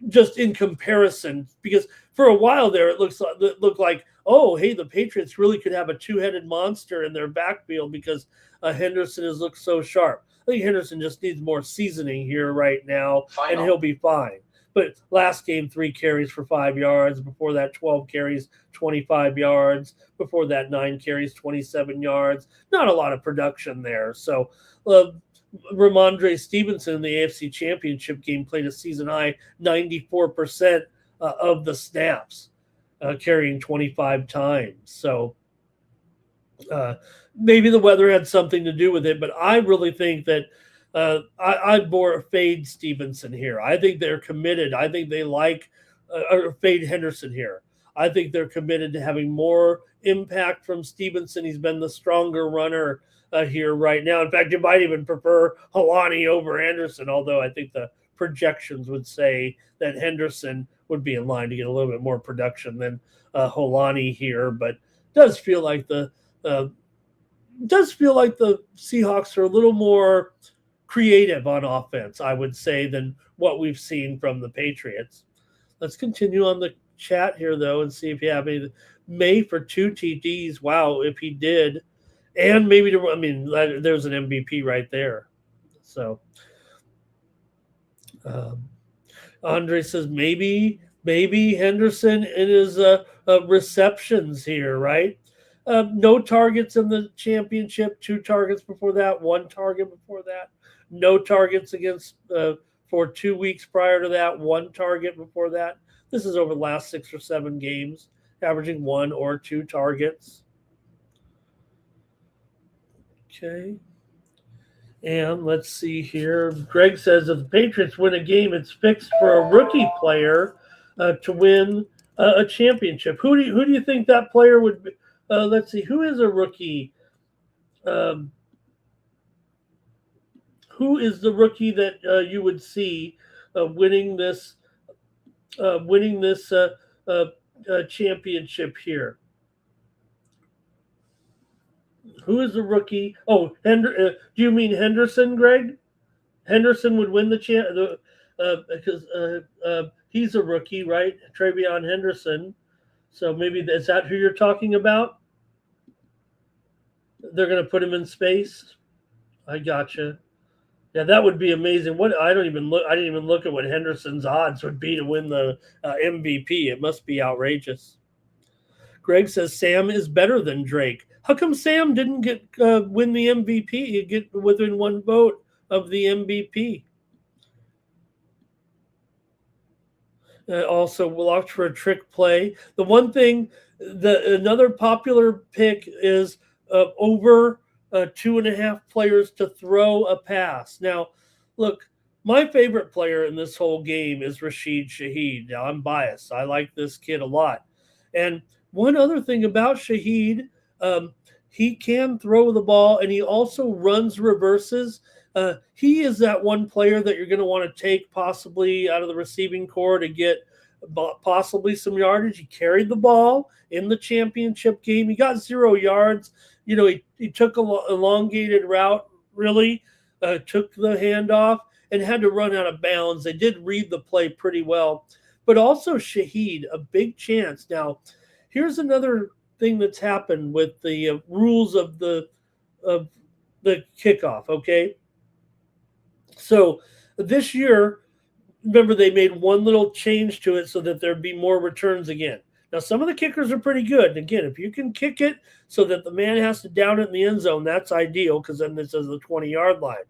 just in comparison, because for a while there, it looked like, oh, hey, the Patriots really could have a two-headed monster in their backfield because Henderson has looked so sharp. I think Henderson just needs more seasoning here right now, and he'll be fine. But last game, 3 carries for 5 yards. Before that, 12 carries, 25 yards. Before that, 9 carries, 27 yards. Not a lot of production there. So Ramondre Stevenson in the AFC Championship game played a season-high 94% of the snaps, carrying 25 times. So maybe the weather had something to do with it, but I really think that I'd more fade Stevenson here. I think they're committed. I think they like or fade Henderson here. I think they're committed to having more impact from Stevenson. He's been the stronger runner here right now. In fact, you might even prefer Holani over Anderson, although I think the projections would say that Henderson would be in line to get a little bit more production than Holani here. But it does feel like the does feel like the Seahawks are a little more creative on offense, I would say, than what we've seen from the Patriots. Let's continue on the chat here, though, and see if you have any. May for 2 TDs. Wow, if he did. And maybe, there's an MVP right there. So, Andre says maybe Henderson in his receptions here, right? No targets in the championship, 2 targets before that, 1 target before that. No targets against for 2 weeks prior to that, 1 target before that. This is over the last 6 or 7 games, averaging 1 or 2 targets. Okay. And let's see here. Greg says if the Patriots win a game, it's fixed for a rookie player to win a championship. Who do you think that player would be? Let's see. Who is a rookie? Who is the rookie that you would see winning this championship here? Who is the rookie? Oh, do you mean Henderson, Greg? Henderson would win the because he's a rookie, right? Travion Henderson. So maybe is that who you're talking about? They're going to put him in space. I gotcha. Yeah, that would be amazing. I didn't even look at what Henderson's odds would be to win the MVP. It must be outrageous. Greg says Sam is better than Drake. How come Sam didn't win the MVP? Get within 1 vote of the MVP. Also, we'll opt for a trick play. The one thing, another popular pick is over 2.5 players to throw a pass. Now, look, my favorite player in this whole game is Rashid Shaheed. Now, I'm biased. I like this kid a lot. And one other thing about Shaheed, he can throw the ball, and he also runs reverses. He is that one player that you're going to want to take possibly out of the receiving corps to get possibly some yardage. He carried the ball in the championship game. He got 0 yards. You know, he took an elongated route, really, took the handoff, and had to run out of bounds. They did read the play pretty well. But also Shaheed, a big chance. Now, here's another thing that's happened with the rules of the kickoff, okay? So this year, remember, they made one little change to it so that there'd be more returns again. Now, some of the kickers are pretty good. And again, if you can kick it so that the man has to down it in the end zone, that's ideal because then this is the 20-yard line.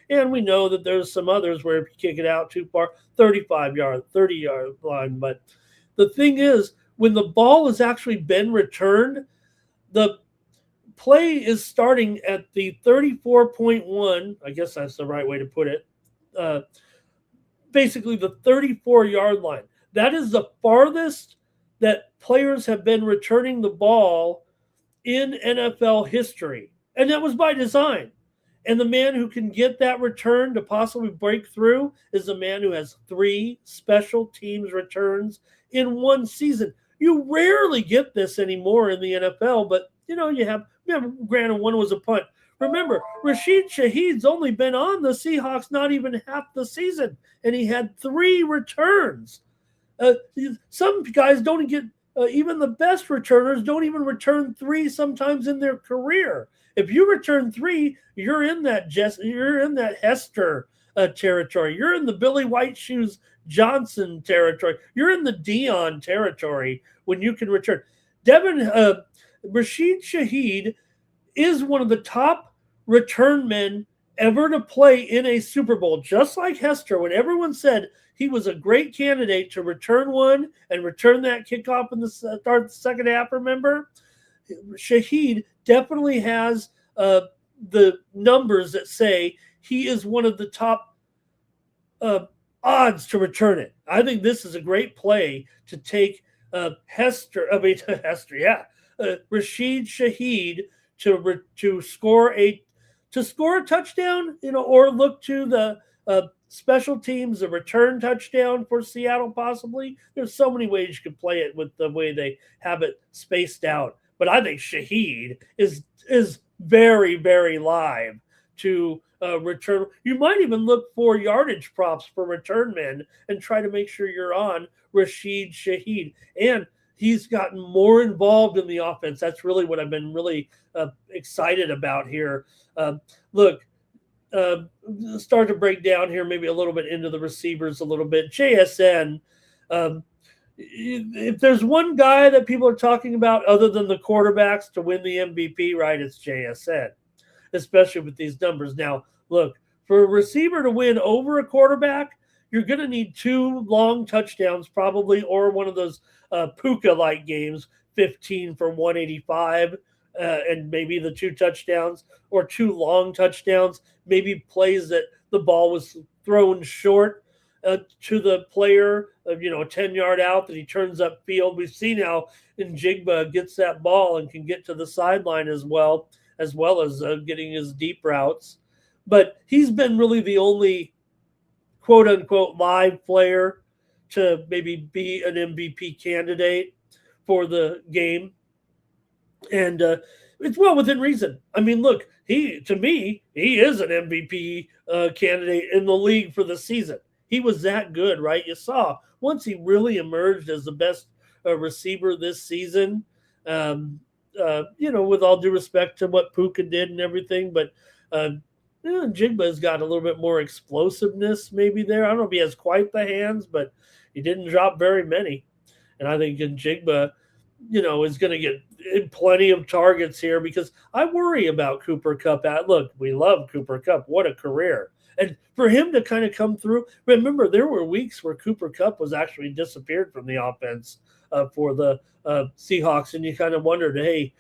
And we know that there's some others where if you kick it out too far, 35-yard, 30-yard line. But the thing is, when the ball has actually been returned, the play is starting at the 34.1. I guess that's the right way to put it. Basically, the 34-yard line. That is the farthest that players have been returning the ball in NFL history. And that was by design. And the man who can get that return to possibly break through is the man who has 3 special teams returns in one season. You rarely get this anymore in the NFL, but you have granted one was a punt. Remember, Rashid Shaheed's only been on the Seahawks not even half the season, and he had 3 returns. Some guys don't get even the best returners don't even return 3 sometimes in their career. If you return 3, you're in that Hester territory. You're in the Billy White Shoes Johnson territory. You're in the Dion territory when you can return. Rashid Shaheed is one of the top return men ever to play in a Super Bowl, just like Hester, when everyone said he was a great candidate to return one and return that kickoff in the start of the second half, remember? Shaheed definitely has the numbers that say he is one of the top odds to return it. I think this is a great play to take Rashid Shaheed to score a touchdown, or look to the special teams, a return touchdown for Seattle possibly. There's so many ways you could play it with the way they have it spaced out. but I think Shaheed is very, very live to return. You might even look for yardage props for return men and try to make sure you're on Rashid Shaheed. And he's gotten more involved in the offense. That's really what I've been really excited about here. Look, uh, start to break down here, maybe a little bit into the receivers a little bit. JSN, um, if there's one guy that people are talking about other than the quarterbacks to win the MVP, right, it's JSN, especially with these numbers. Now, look, for a receiver to win over a quarterback, you're going to need 2 long touchdowns probably, or one of those Puka-like games, 15 for 185, and maybe the 2 touchdowns, or 2 long touchdowns, maybe plays that the ball was thrown short to the player, a 10-yard out that he turns upfield. We've seen how Njigba gets that ball and can get to the sideline as well as getting his deep routes. But he's been really the only quote-unquote live player to maybe be an MVP candidate for the game. And it's well within reason. I mean, look, he is an MVP candidate in the league for the season. He was that good, right? You saw once he really emerged as the best receiver this season. With all due respect to what Puka did and everything, but Jigba's got a little bit more explosiveness maybe there. I don't know if he has quite the hands, but he didn't drop very many. And I think Jigba, is going to get plenty of targets here because I worry about Cooper Kupp. Look, we love Cooper Kupp. What a career. And for him to kind of come through, remember, there were weeks where Cooper Kupp was actually disappeared from the offense for the Seahawks, and you kind of wondered, hey,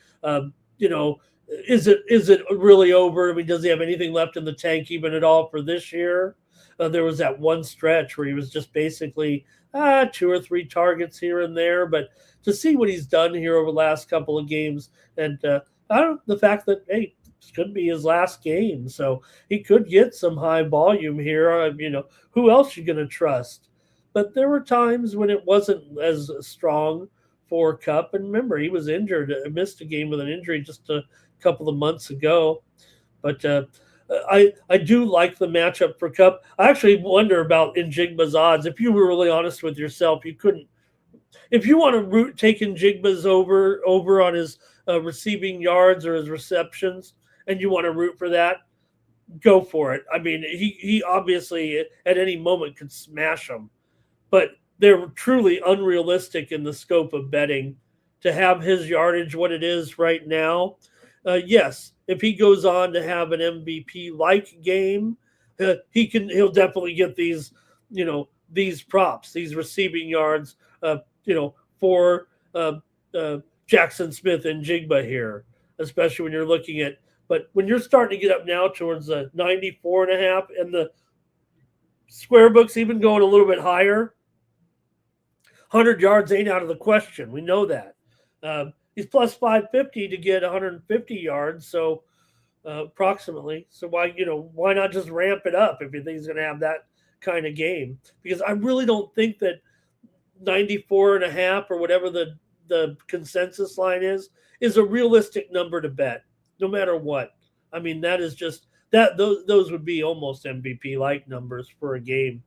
is it really over? I mean, does he have anything left in the tank even at all for this year? There was that one stretch where he was just basically 2 or 3 targets here and there, but to see what he's done here over the last couple of games, and the fact that, hey, this could be his last game, so he could get some high volume here. Who else you going to trust? But there were times when it wasn't as strong for Kupp, and remember, he was injured, missed a game with an injury just a couple of months ago. But I do like the matchup for Kupp. I actually wonder about Njigba's odds. If you were really honest with yourself, you couldn't. If you want to root taking Njigba's over on his receiving yards or his receptions, and you want to root for that, go for it. I mean, he obviously at any moment could smash them, but they're truly unrealistic in the scope of betting to have his yardage what it is right now. Yes, if he goes on to have an MVP-like game, he'll definitely get these props, these receiving yards, for Jackson Smith and Jigba here, especially when you're looking at. But when you're starting to get up now towards the 94.5, and the square book's even going a little bit higher, 100 yards ain't out of the question. We know that. He's plus 550 to get 150 yards, so approximately. So why not just ramp it up if you think he's going to have that kind of game? Because I really don't think that 94.5 or whatever the consensus line is a realistic number to bet, no matter what. I mean, that is just that those would be almost MVP like numbers for a game.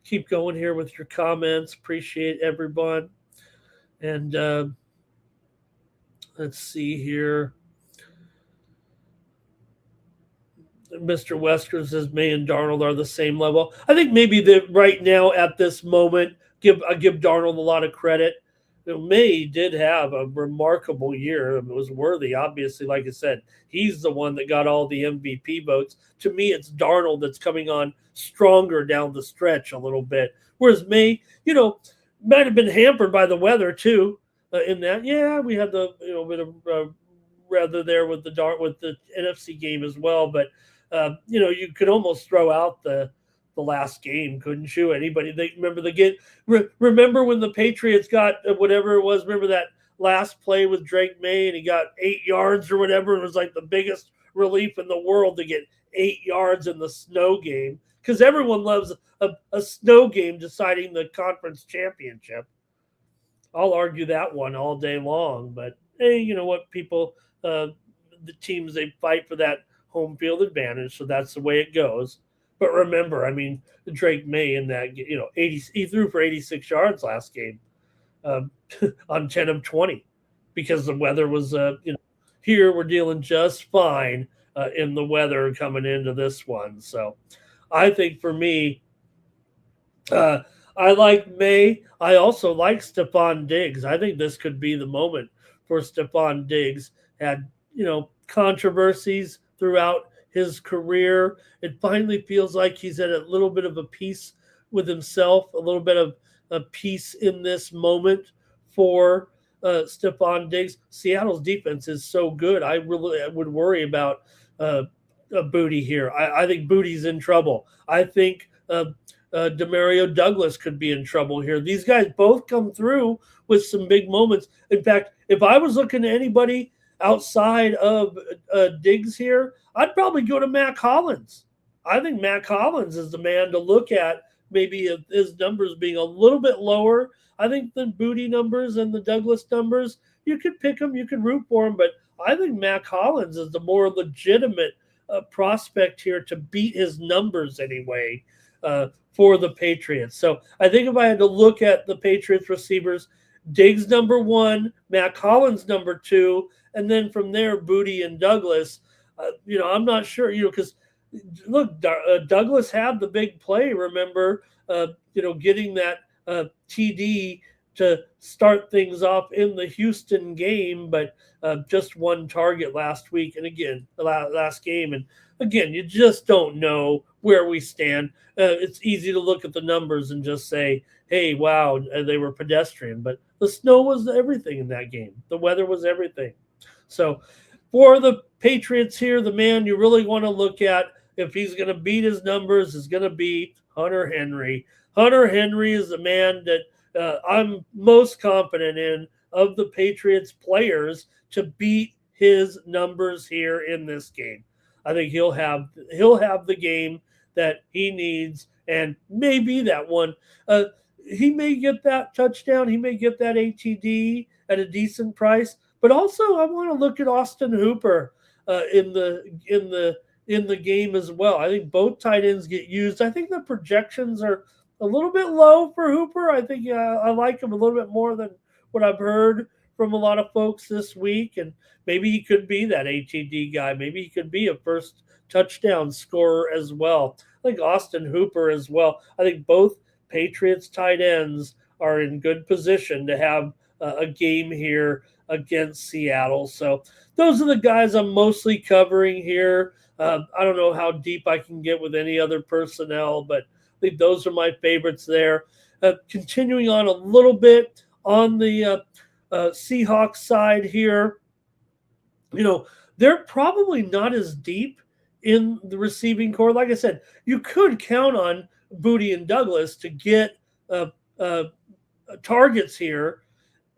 Keep going here with your comments. Appreciate everyone. And let's see here. Mr. Wesker says May and Darnold are the same level. I think maybe that right now at this moment, I give Darnold a lot of credit. May did have a remarkable year. It was worthy, obviously. Like I said, he's the one that got all the MVP votes. To me, it's Darnold that's coming on stronger down the stretch a little bit. Whereas May, might have been hampered by the weather too. In that, yeah, we had the bit of weather there with the NFC game as well. But you could almost throw out the last game, couldn't you? Remember when the Patriots got whatever it was? Remember that last play with Drake May and he got 8 yards or whatever? It was like the biggest relief in the world to get 8 yards in the snow game, because everyone loves a snow game deciding the conference championship. I'll argue that one all day long, but hey, you know what, people, the teams, they fight for that home field advantage, so that's the way it goes. But remember, I mean, Drake May in that, 80, he threw for 86 yards last game, um, on 10 of 20 because the weather was, here we're dealing just fine in the weather coming into this one. So I think for me, uh, I like May. I also like Stephon Diggs. I think this could be the moment for Stephon Diggs. Had, controversies throughout his career. It finally feels like he's at a little bit of a peace with himself, a little bit of a peace in this moment for Stephon Diggs. Seattle's defense is so good. I would worry about uh, Booty here. I think Booty's in trouble. I think Demario Douglas could be in trouble here. These guys both come through with some big moments. In fact, if I was looking at anybody outside of Diggs here, I'd probably go to Mac Hollins. I think Mac Hollins is the man to look at. Maybe his numbers being a little bit lower. I think the Booty numbers and the Douglas numbers, you could pick them, you could root for them, but I think Mac Hollins is the more legitimate prospect here to beat his numbers anyway. For the Patriots. So I think if I had to look at the Patriots receivers, Diggs number one, Matt Collins number two, and then from there, Booty and Douglas. I'm not sure, because look, Douglas had the big play. Remember, getting that TD to start things off in the Houston game, but just one target last week, and again, last game, and again, you just don't know where we stand. It's easy to look at the numbers and just say, "Hey, wow, they were pedestrian," but the snow was everything in that game. The weather was everything. So, for the Patriots here, the man you really want to look at if he's going to beat his numbers is going to be Hunter Henry. Hunter Henry is the man that I'm most confident in of the Patriots players to beat his numbers here in this game. I think he'll have the game that he needs, and maybe that one. He may get that touchdown. He may get that ATD at a decent price. But also, I want to look at Austin Hooper in the game as well. I think both tight ends get used. I think the projections are a little bit low for Hooper. I think I like him a little bit more than what I've heard from a lot of folks this week, and maybe he could be that ATD guy. Maybe he could be a first touchdown scorer as well. I think Austin Hooper as well. I think both Patriots tight ends are in good position to have a game here against Seattle. So those are the guys I'm mostly covering here. I don't know how deep I can get with any other personnel, but I think those are my favorites there. Continuing on a little bit on the Seahawks side here, they're probably not as deep in the receiving core. Like I said, you could count on Booty and Douglas to get targets here.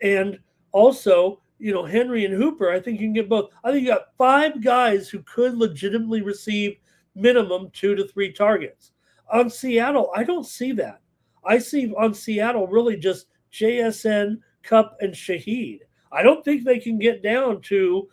And also, Henry and Hooper, I think you can get both. I think you got 5 guys who could legitimately receive minimum 2 to 3 targets. On Seattle, I don't see that. I see on Seattle really just JSN, Cup, and Shaheed. I don't think they can get down to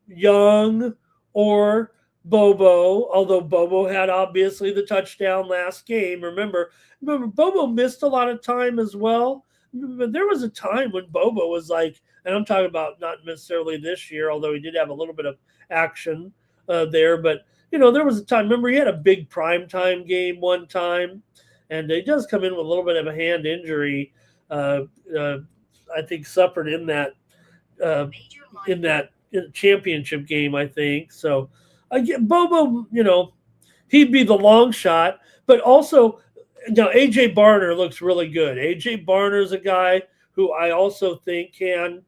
Young or Bobo, although Bobo had obviously the touchdown last game. Remember, Bobo missed a lot of time as well. But there was a time when Bobo was like, and I'm talking about not necessarily this year, although he did have a little bit of action there. But, there was a time, remember, he had a big primetime game one time, and he does come in with a little bit of a hand injury. I think suffered in that championship game, I think. So, again, Bobo, he'd be the long shot, but also now AJ Barner looks really good. AJ Barner is a guy who I also think can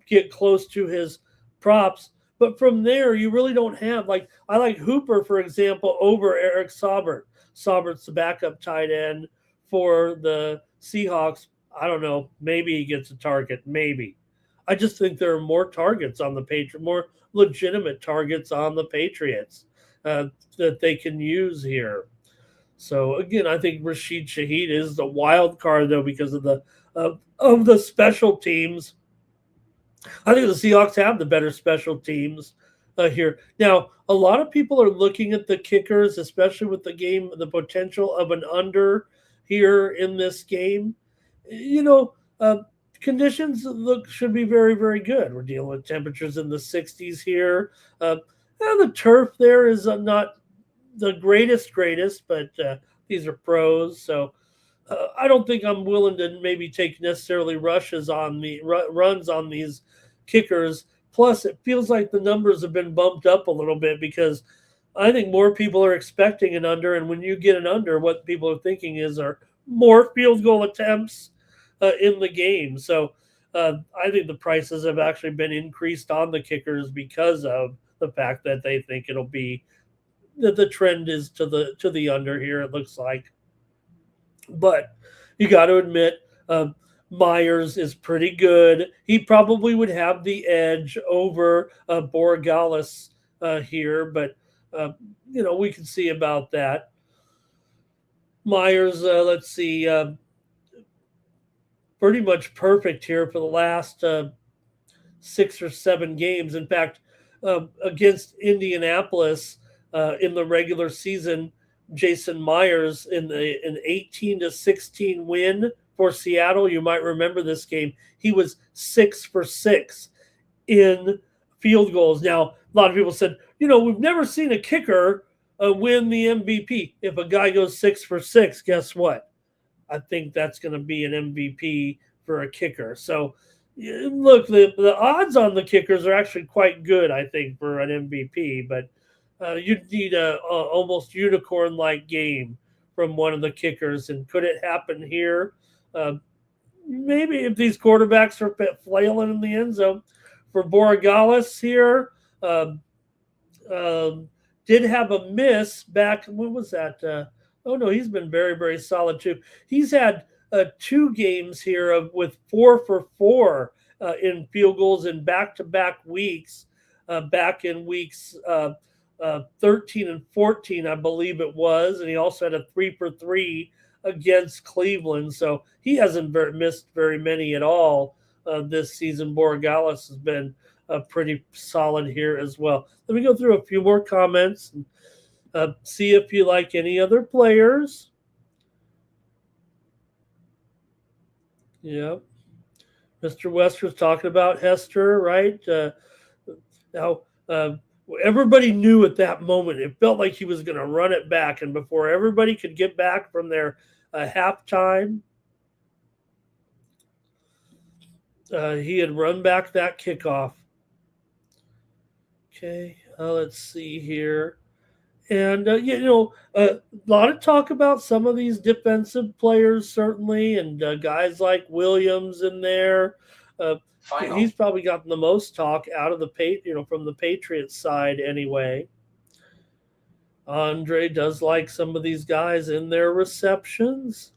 get close to his props. But from there, you really don't have, I like Hooper, for example, over Eric Saubert. Saubert's the backup tight end for the Seahawks. I don't know. Maybe he gets a target. Maybe. I just think there are more targets on the Patriots, more legitimate targets on the Patriots that they can use here. So again, I think Rashid Shaheed is the wild card though because of the special teams I think the Seahawks have the better special teams here. Now, a lot of people are looking at the kickers, especially with the potential of an under here in this game. You know, conditions should be very, very good. We're dealing with temperatures in the 60s here. And the turf there is not the greatest, but these are pros, so I don't think I'm willing to maybe take necessarily rushes on the runs on these kickers. Plus, it feels like the numbers have been bumped up a little bit because I think more people are expecting an under, and when you get an under, what people are thinking are more field goal attempts in the game. So I think the prices have actually been increased on the kickers because of the fact that they think it'll be that the trend is to the under here. It looks like, but you got to admit, Myers is pretty good. He probably would have the edge over Borgalis here, but we can see about that. Myers, let's see, pretty much perfect here for the last 6 or 7 games. In fact, against Indianapolis in the regular season, Jason Myers in an 18-16 win for Seattle. You might remember this game. He was 6 for 6 in field goals. Now, a lot of people said, we've never seen a kicker win the MVP. If a guy goes 6 for 6, guess what? I think that's going to be an MVP for a kicker. So, look, the odds on the kickers are actually quite good, I think, for an MVP, but you'd need a almost unicorn-like game from one of the kickers. And could it happen here? Maybe if these quarterbacks are flailing in the end zone. For Borregales here, did have a miss back. When was that? Oh no, he's been very, very solid too. He's had 2 games here with 4 for 4 in field goals in back-to-back weeks. Back in weeks 13 and 14, I believe it was, and he also had a 3 for 3 against Cleveland. So he hasn't missed very many at all this season. Borregales has been pretty solid here as well. Let me go through a few more comments and see if you like any other players. Yep. Mr. West was talking about Hester, right? Now, everybody knew at that moment, it felt like he was going to run it back. And before everybody could get back from their halftime, he had run back that kickoff. Okay, let's see here. And, a lot of talk about some of these defensive players, certainly, and guys like Williams in there. He's probably gotten the most talk out of from the Patriots side anyway. Andre does like some of these guys in their receptions.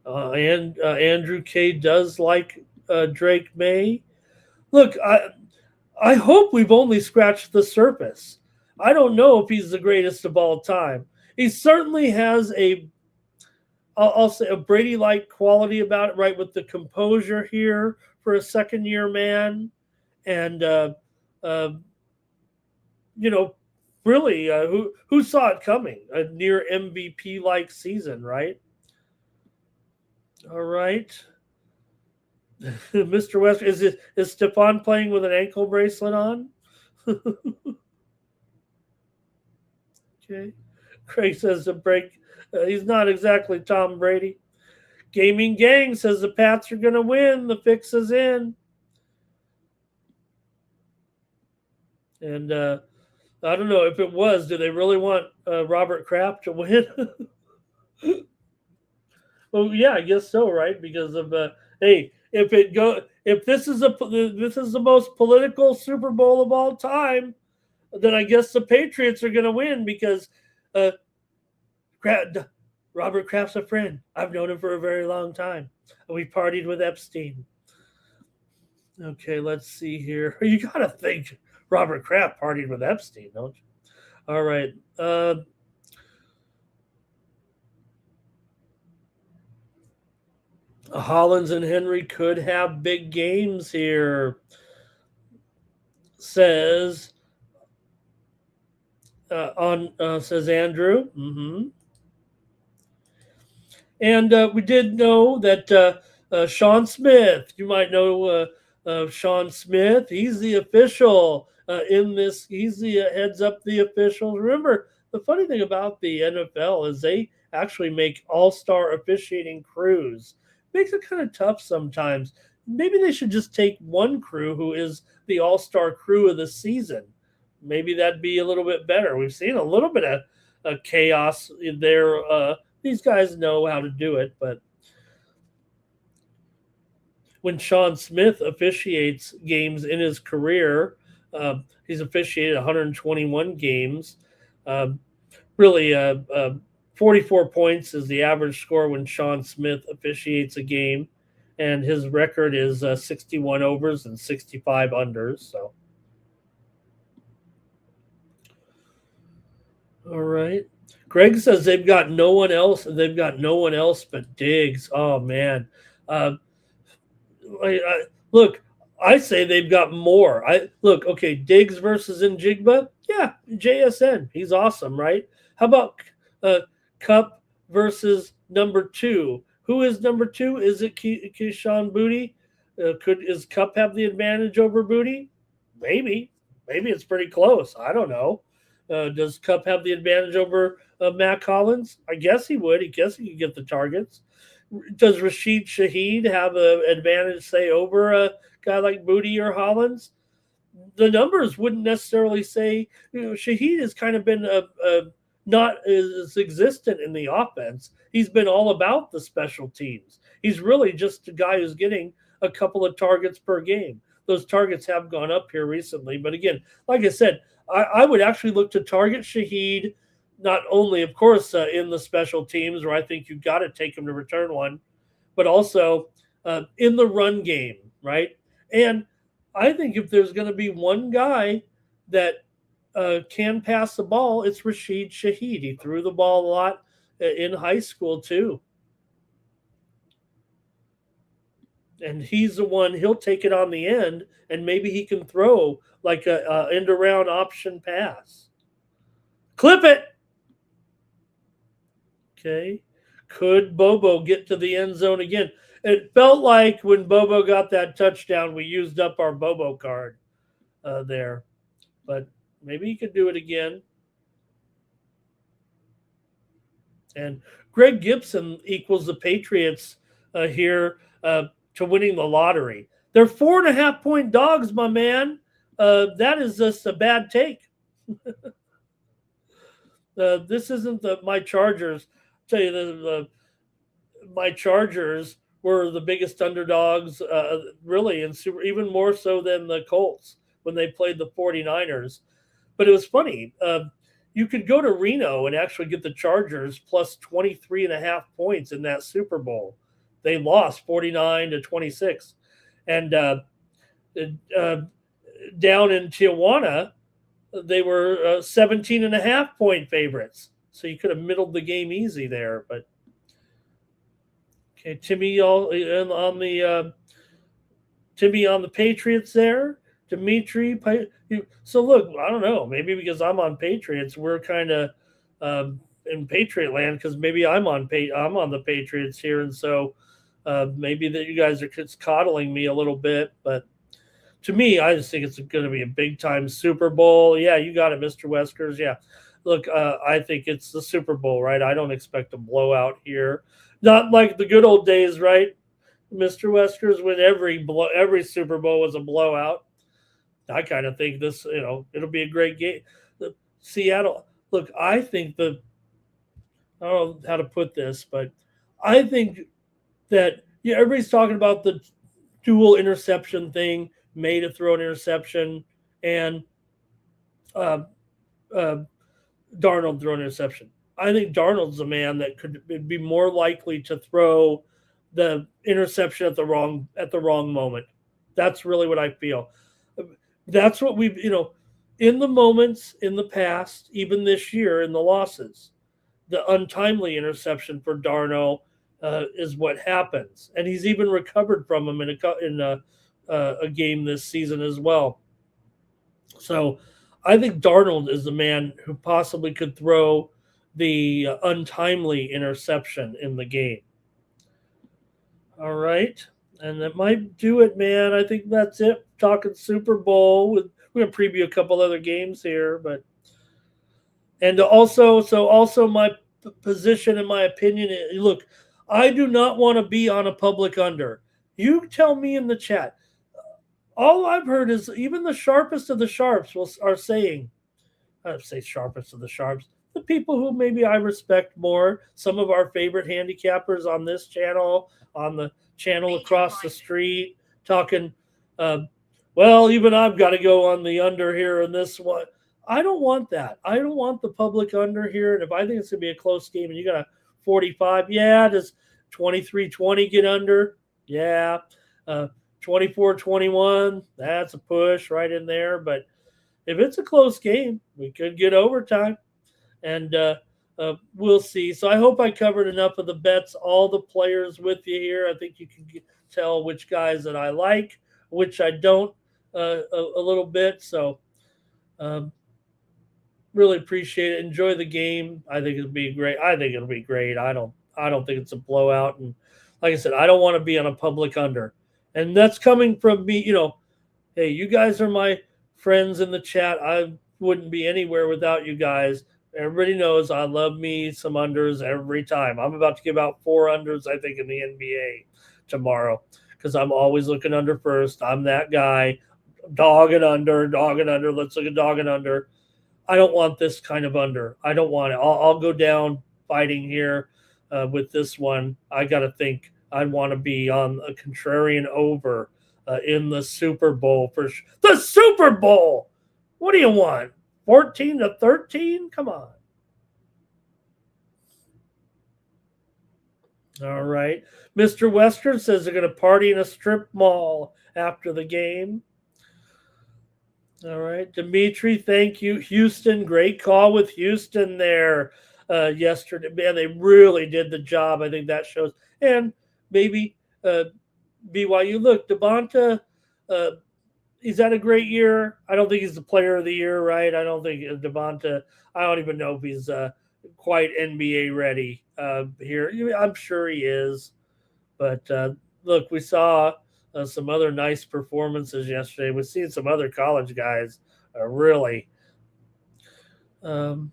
And Andrew K. does like Drake May. Look, I hope we've only scratched the surface. I don't know if he's the greatest of all time. He certainly has I'll say a Brady-like quality about it, right, with the composure here for a second-year man. And, really, who saw it coming? A near MVP-like season, right? All right. Mr. West, is Stephon playing with an ankle bracelet on? Okay. Craig says the break. He's not exactly Tom Brady. Gaming Gang says the Pats are going to win. The fix is in. And I don't know if it was. Do they really want Robert Kraft to win? Well, yeah, I guess so, right? Because of hey, if this is the most political Super Bowl of all time, then I guess the Patriots are going to win because Robert Kraft's a friend. I've known him for a very long time. We partied with Epstein. Okay, let's see here. You got to think Robert Kraft partied with Epstein, don't you? All right. Hollins and Henry could have big games here, says says Andrew. And we did know that Sean Smith, you might know Sean Smith. He's the official in this. He's the heads up the officials. Remember, the funny thing about the NFL is they actually make all-star officiating crews. Makes it kind of tough sometimes. Maybe they should just take one crew who is the all-star crew of the season. Maybe that'd be a little bit better. We've seen a little bit of chaos there. These guys know how to do it, but when Sean Smith officiates games in his career, he's officiated 121 games. Really, 44 points is the average score when Sean Smith officiates a game, and his record is 61 overs and 65 unders. So, all right. Greg says they've got no one else. They've got no one else but Diggs. Oh man, look, I say they've got more. Okay, Diggs versus Njigba. Yeah, JSN. He's awesome, right? How about Cup versus number 2? Who is number 2? Is it Keyshawn Boutte? Is Cup have the advantage over Boutte? Maybe it's pretty close. I don't know. Does Cup have the advantage over Matt Collins? I guess he would. I guess he could get the targets. Does Rashid Shaheed have an advantage, say, over a guy like Boutte or Hollins? The numbers wouldn't necessarily say. Shaheed has kind of been not as existent in the offense. He's been all about the special teams. He's really just a guy who's getting a couple of targets per game. Those targets have gone up here recently. But again, like I said, I would actually look to target Shaheed, not only, of course, in the special teams, where I think you've got to take him to return one, but also in the run game, right? And I think if there's going to be one guy that can pass the ball, it's Rashid Shaheed. He threw the ball a lot in high school, too. And he's the one, he'll take it on the end, and maybe he can throw like a end around option pass. Clip it. Okay. Could Bobo get to the end zone again? It felt like when Bobo got that touchdown, we used up our Bobo card there. But maybe he could do it again. And Greg Gibson equals the Patriots here to winning the lottery. They're 4.5-point dogs, my man. That is just a bad take. This isn't my Chargers. I'll tell you, my Chargers were the biggest underdogs, really, and even more so than the Colts when they played the 49ers. But it was funny. You could go to Reno and actually get the Chargers plus 23.5 points in that Super Bowl. They lost 49-26. And down in Tijuana, they were 17.5-point favorites. So you could have middled the game easy there. But okay, Timmy on the Patriots there. Dimitri. So look, I don't know. Maybe because I'm on Patriots, we're kind of in Patriot land because maybe I'm on the Patriots here, and so maybe that you guys are just coddling me a little bit. But to me, I just think it's going to be a big time Super Bowl. Yeah, you got it, Mr. Weskers. Yeah, look, I think it's the Super Bowl, right? I don't expect a blowout here. Not like the good old days, right, Mr. Weskers, when every Super Bowl was a blowout. I kind of think this, it'll be a great game. Seattle, look, I think I don't know how to put this, but I think that everybody's talking about the dual interception thing, May to throw an interception, and Darnold throw an interception. I think Darnold's the man that could be more likely to throw the interception at the wrong moment. That's really what I feel. That's what we've, in the moments in the past, even this year in the losses, the untimely interception for Darnold is what happens. And he's even recovered from them in a game this season as well. So I think Darnold is the man who possibly could throw the untimely interception in the game. All right. And that might do it, man. I think that's it. Talking Super Bowl. We're going to preview a couple other games here. And also my position and my opinion is, look, I do not want to be on a public under. You tell me in the chat. All I've heard is even the sharpest of the sharps are saying, I say sharpest of the sharps, the people who maybe I respect more, some of our favorite handicappers on this channel, on the channel across the street, talking, well, even I've got to go on the under here in this one. I don't want that. I don't want the public under here. And if I think it's going to be a close game and you got a 45, yeah, does 23-20 get under? Yeah. 24-21, that's a push right in there. But if it's a close game, we could get overtime, and we'll see. So I hope I covered enough of the bets, all the players with you here. I think you can tell which guys that I like, which I don't a little bit. So really appreciate it. Enjoy the game. I think it'll be great. I think it'll be great. I don't think it's a blowout. And like I said, I don't want to be on a public under. And that's coming from me, hey, you guys are my friends in the chat. I wouldn't be anywhere without you guys. Everybody knows I love me some unders every time. I'm about to give out 4 unders, I think, in the NBA tomorrow because I'm always looking under first. I'm that guy. Dog and under. Let's look at dog and under. I don't want this kind of under. I don't want it. I'll go down fighting here with this one. I got to think. I'd want to be on a contrarian over in the Super Bowl for the Super Bowl. What do you want? 14-13? Come on. All right. Mr. Western says they're going to party in a strip mall after the game. All right. Dimitri, thank you. Houston, great call with Houston there yesterday. Man, they really did the job. I think that shows. And maybe BYU. Look, Devonta, he's had a great year. I don't think he's the player of the year, right? I don't think Devonta, I don't even know if he's quite NBA ready here. I'm sure he is. But look, we saw some other nice performances yesterday. We've seen some other college guys really. Timmy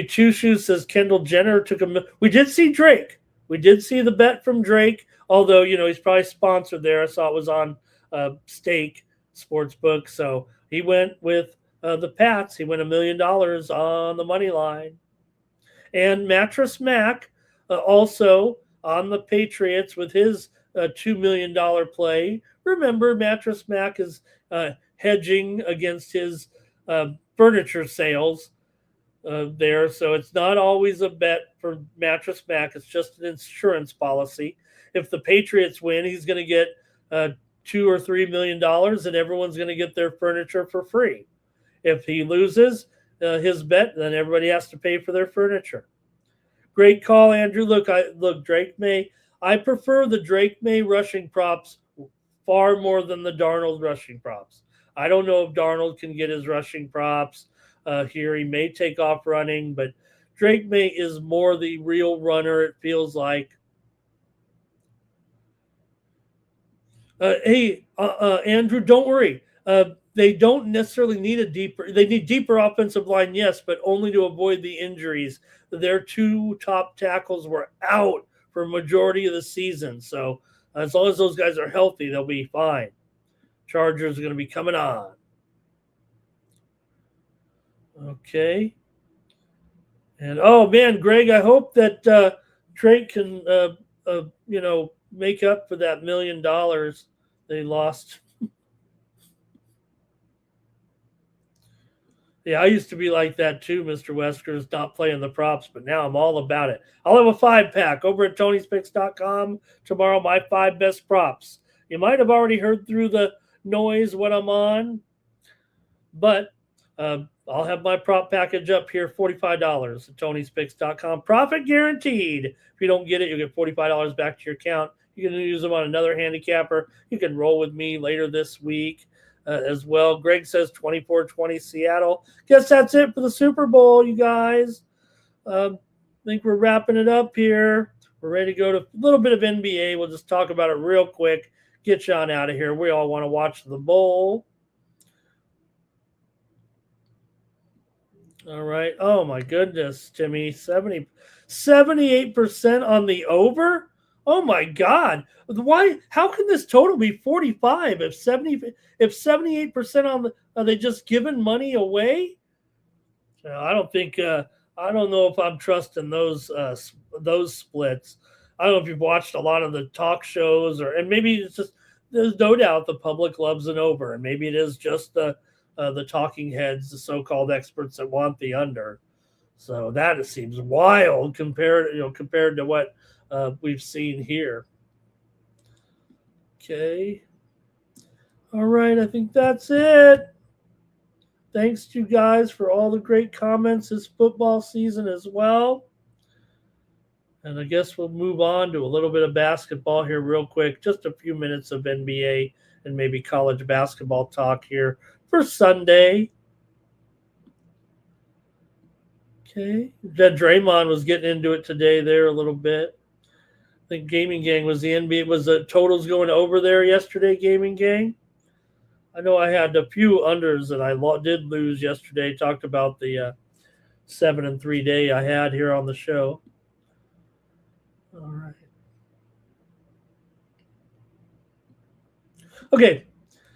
Chushu says Kendall Jenner took a. We did see Drake. We did see the bet from Drake, although he's probably sponsored there. I saw it was on Stake Sportsbook, so he went with the Pats. He went $1 million on the money line, and Mattress Mac also on the Patriots with his $2 million play. Remember, Mattress Mac is hedging against his furniture sales there. So it's not always a bet for Mattress Mac. It's just an insurance policy. If the Patriots win, he's going to get $2 or $3 million, and everyone's going to get their furniture for free. If he loses his bet, then everybody has to pay for their furniture. Great call, Andrew. Look, Drake May. I prefer the Drake May rushing props far more than the Darnold rushing props. I don't know if Darnold can get his rushing props here. He may take off running, but Drake May is more the real runner, it feels like. Hey, Andrew, don't worry. They don't necessarily need they need deeper offensive line, yes, but only to avoid the injuries. Their 2 top tackles were out for a majority of the season. So as long as those guys are healthy, they'll be fine. Chargers are going to be coming on. Okay. And, oh, man, Greg, I hope that Drake can, make up for that $1 million they lost. Yeah, I used to be like that too, Mr. Wesker's, not playing the props, but now I'm all about it. I'll have a 5-pack over at Tony'sPicks.com tomorrow, my 5 best props. You might have already heard through the noise what I'm on, but I'll have my prop package up here, $45 at Tony'sPicks.com. Profit guaranteed. If you don't get it, you'll get $45 back to your account. You can use them on another handicapper. You can roll with me later this week as well. Greg says 24-20 Seattle. Guess that's it for the Super Bowl, you guys. I think we're wrapping it up here. We're ready to go to a little bit of NBA. We'll just talk about it real quick. Get you on out of here. We all want to watch the bowl. All right. Oh, my goodness, Timmy. 78% on the over? Oh, my God. Why? How can this total be 45 if 78% on the – are they just giving money away? I don't think I don't know if I'm trusting those splits. I don't know if you've watched a lot of the talk shows and maybe it's just – there's no doubt the public loves an over, and maybe it is just the talking heads, the so-called experts that want the under. So that seems wild compared to what we've seen here. Okay. All right, I think that's it. Thanks to you guys for all the great comments this football season as well. And I guess we'll move on to a little bit of basketball here real quick. Just a few minutes of NBA and maybe college basketball talk here for Sunday. Okay. Draymond was getting into it today there a little bit. I think Gaming Gang was the NBA. Was the totals going over there yesterday, Gaming Gang? I know I had a few unders that I did lose yesterday. Talked about the 7-3 day I had here on the show. All right. Okay.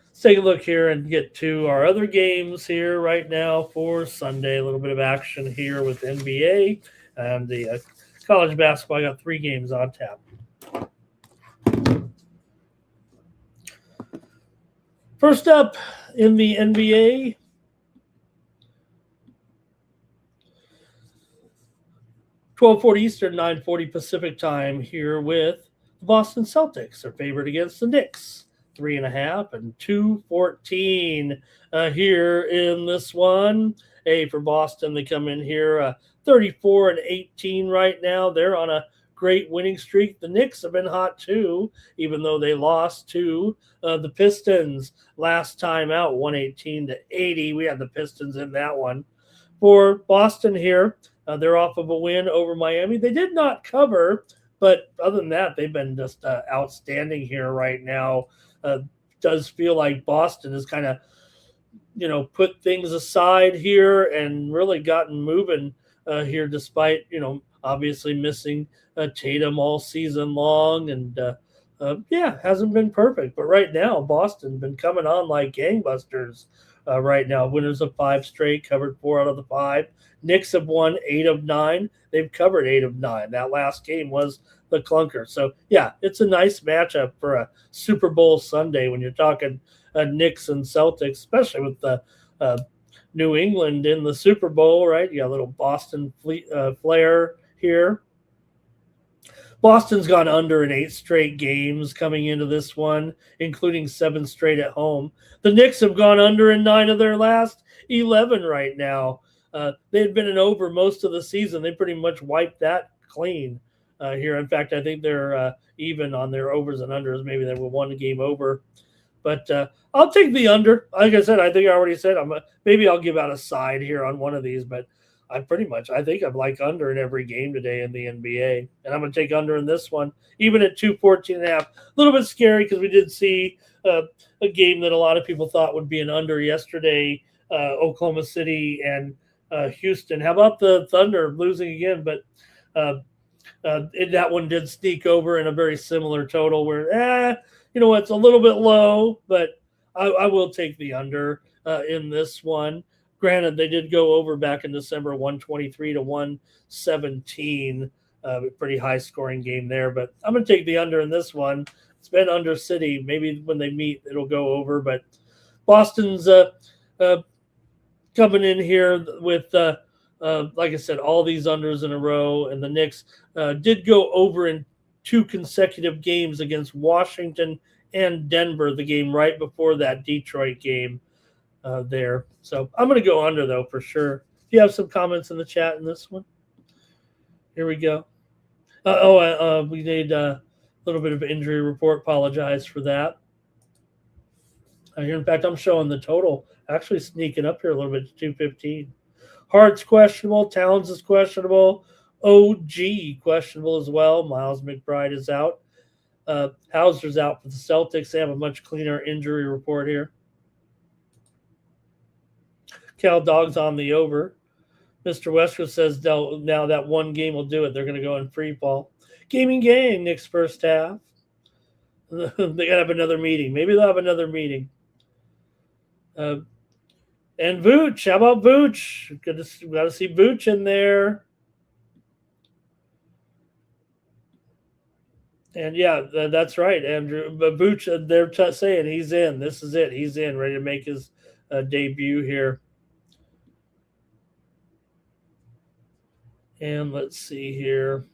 Let's take a look here and get to our other games here right now for Sunday. A little bit of action here with NBA and the college basketball. I got 3 games on tap. First up in the NBA, $12:40 Eastern, 9:40 Pacific time here with the Boston Celtics. They're favored against the Knicks. 3.5 and 214 here in this one. For Boston, they come in here 34-18 right now. They're on a great winning streak. The Knicks have been hot too, even though they lost to the Pistons last time out, 118-80. We had the Pistons in that one. For Boston here, they're off of a win over Miami. They did not cover, but other than that, they've been just outstanding here right now. Does feel like Boston has kind of, put things aside here and really gotten moving here despite, obviously missing Tatum all season long. And, hasn't been perfect. But right now, Boston's been coming on like gangbusters right now. Winners of 5 straight, covered 4 out of the 5. Knicks have won 8 of 9. They've covered 8 of 9. That last game was the clunker. So, yeah, it's a nice matchup for a Super Bowl Sunday when you're talking Knicks and Celtics, especially with the New England in the Super Bowl, right? You got a little Boston flair here. Boston's gone under in 8 straight games coming into this one, including 7 straight at home. The Knicks have gone under in 9 of their last 11 right now. They had been an over most of the season. They pretty much wiped that clean here. In fact, I think they're even on their overs and unders. Maybe they were 1 game over. But I'll take the under. Like I said, I think I already said maybe I'll give out a side here on one of these, but I think I'm like under in every game today in the NBA. And I'm going to take under in this one, even at 214.5. A little bit scary because we did see a game that a lot of people thought would be an under yesterday, Oklahoma City and Houston. How about the Thunder losing again? But that one did sneak over in a very similar total where, it's a little bit low, but I will take the under in this one. Granted, they did go over back in December, 123 to 117. Pretty high scoring game there, but I'm going to take the under in this one. It's been under City. Maybe when they meet, it'll go over, but Boston's coming in here with, like I said, all these unders in a row, and the Knicks did go over in 2 consecutive games against Washington and Denver, the game right before that Detroit game. there. So I'm going to go under, though, for sure. Do you have some comments in the chat in this one? Here we go. We need a little bit of injury report. Apologize for that. In fact, I'm showing the total actually sneaking up here a little bit to 215. Hart's questionable. Towns is questionable. OG questionable as well. Miles McBride is out. Hauser's out for the Celtics. They have a much cleaner injury report here. Cal Dog's on the over. Mr. Wesker says now that one game will do it. They're going to go in free fall. Gaming game, Nick's first half. They got to have another meeting. Maybe they'll have another meeting. And Vooch. How about Vooch? Got to see Vooch in there. And yeah, that's right, Andrew. But Vooch, they're saying he's in. This is it. He's in, ready to make his debut here. And let's see here.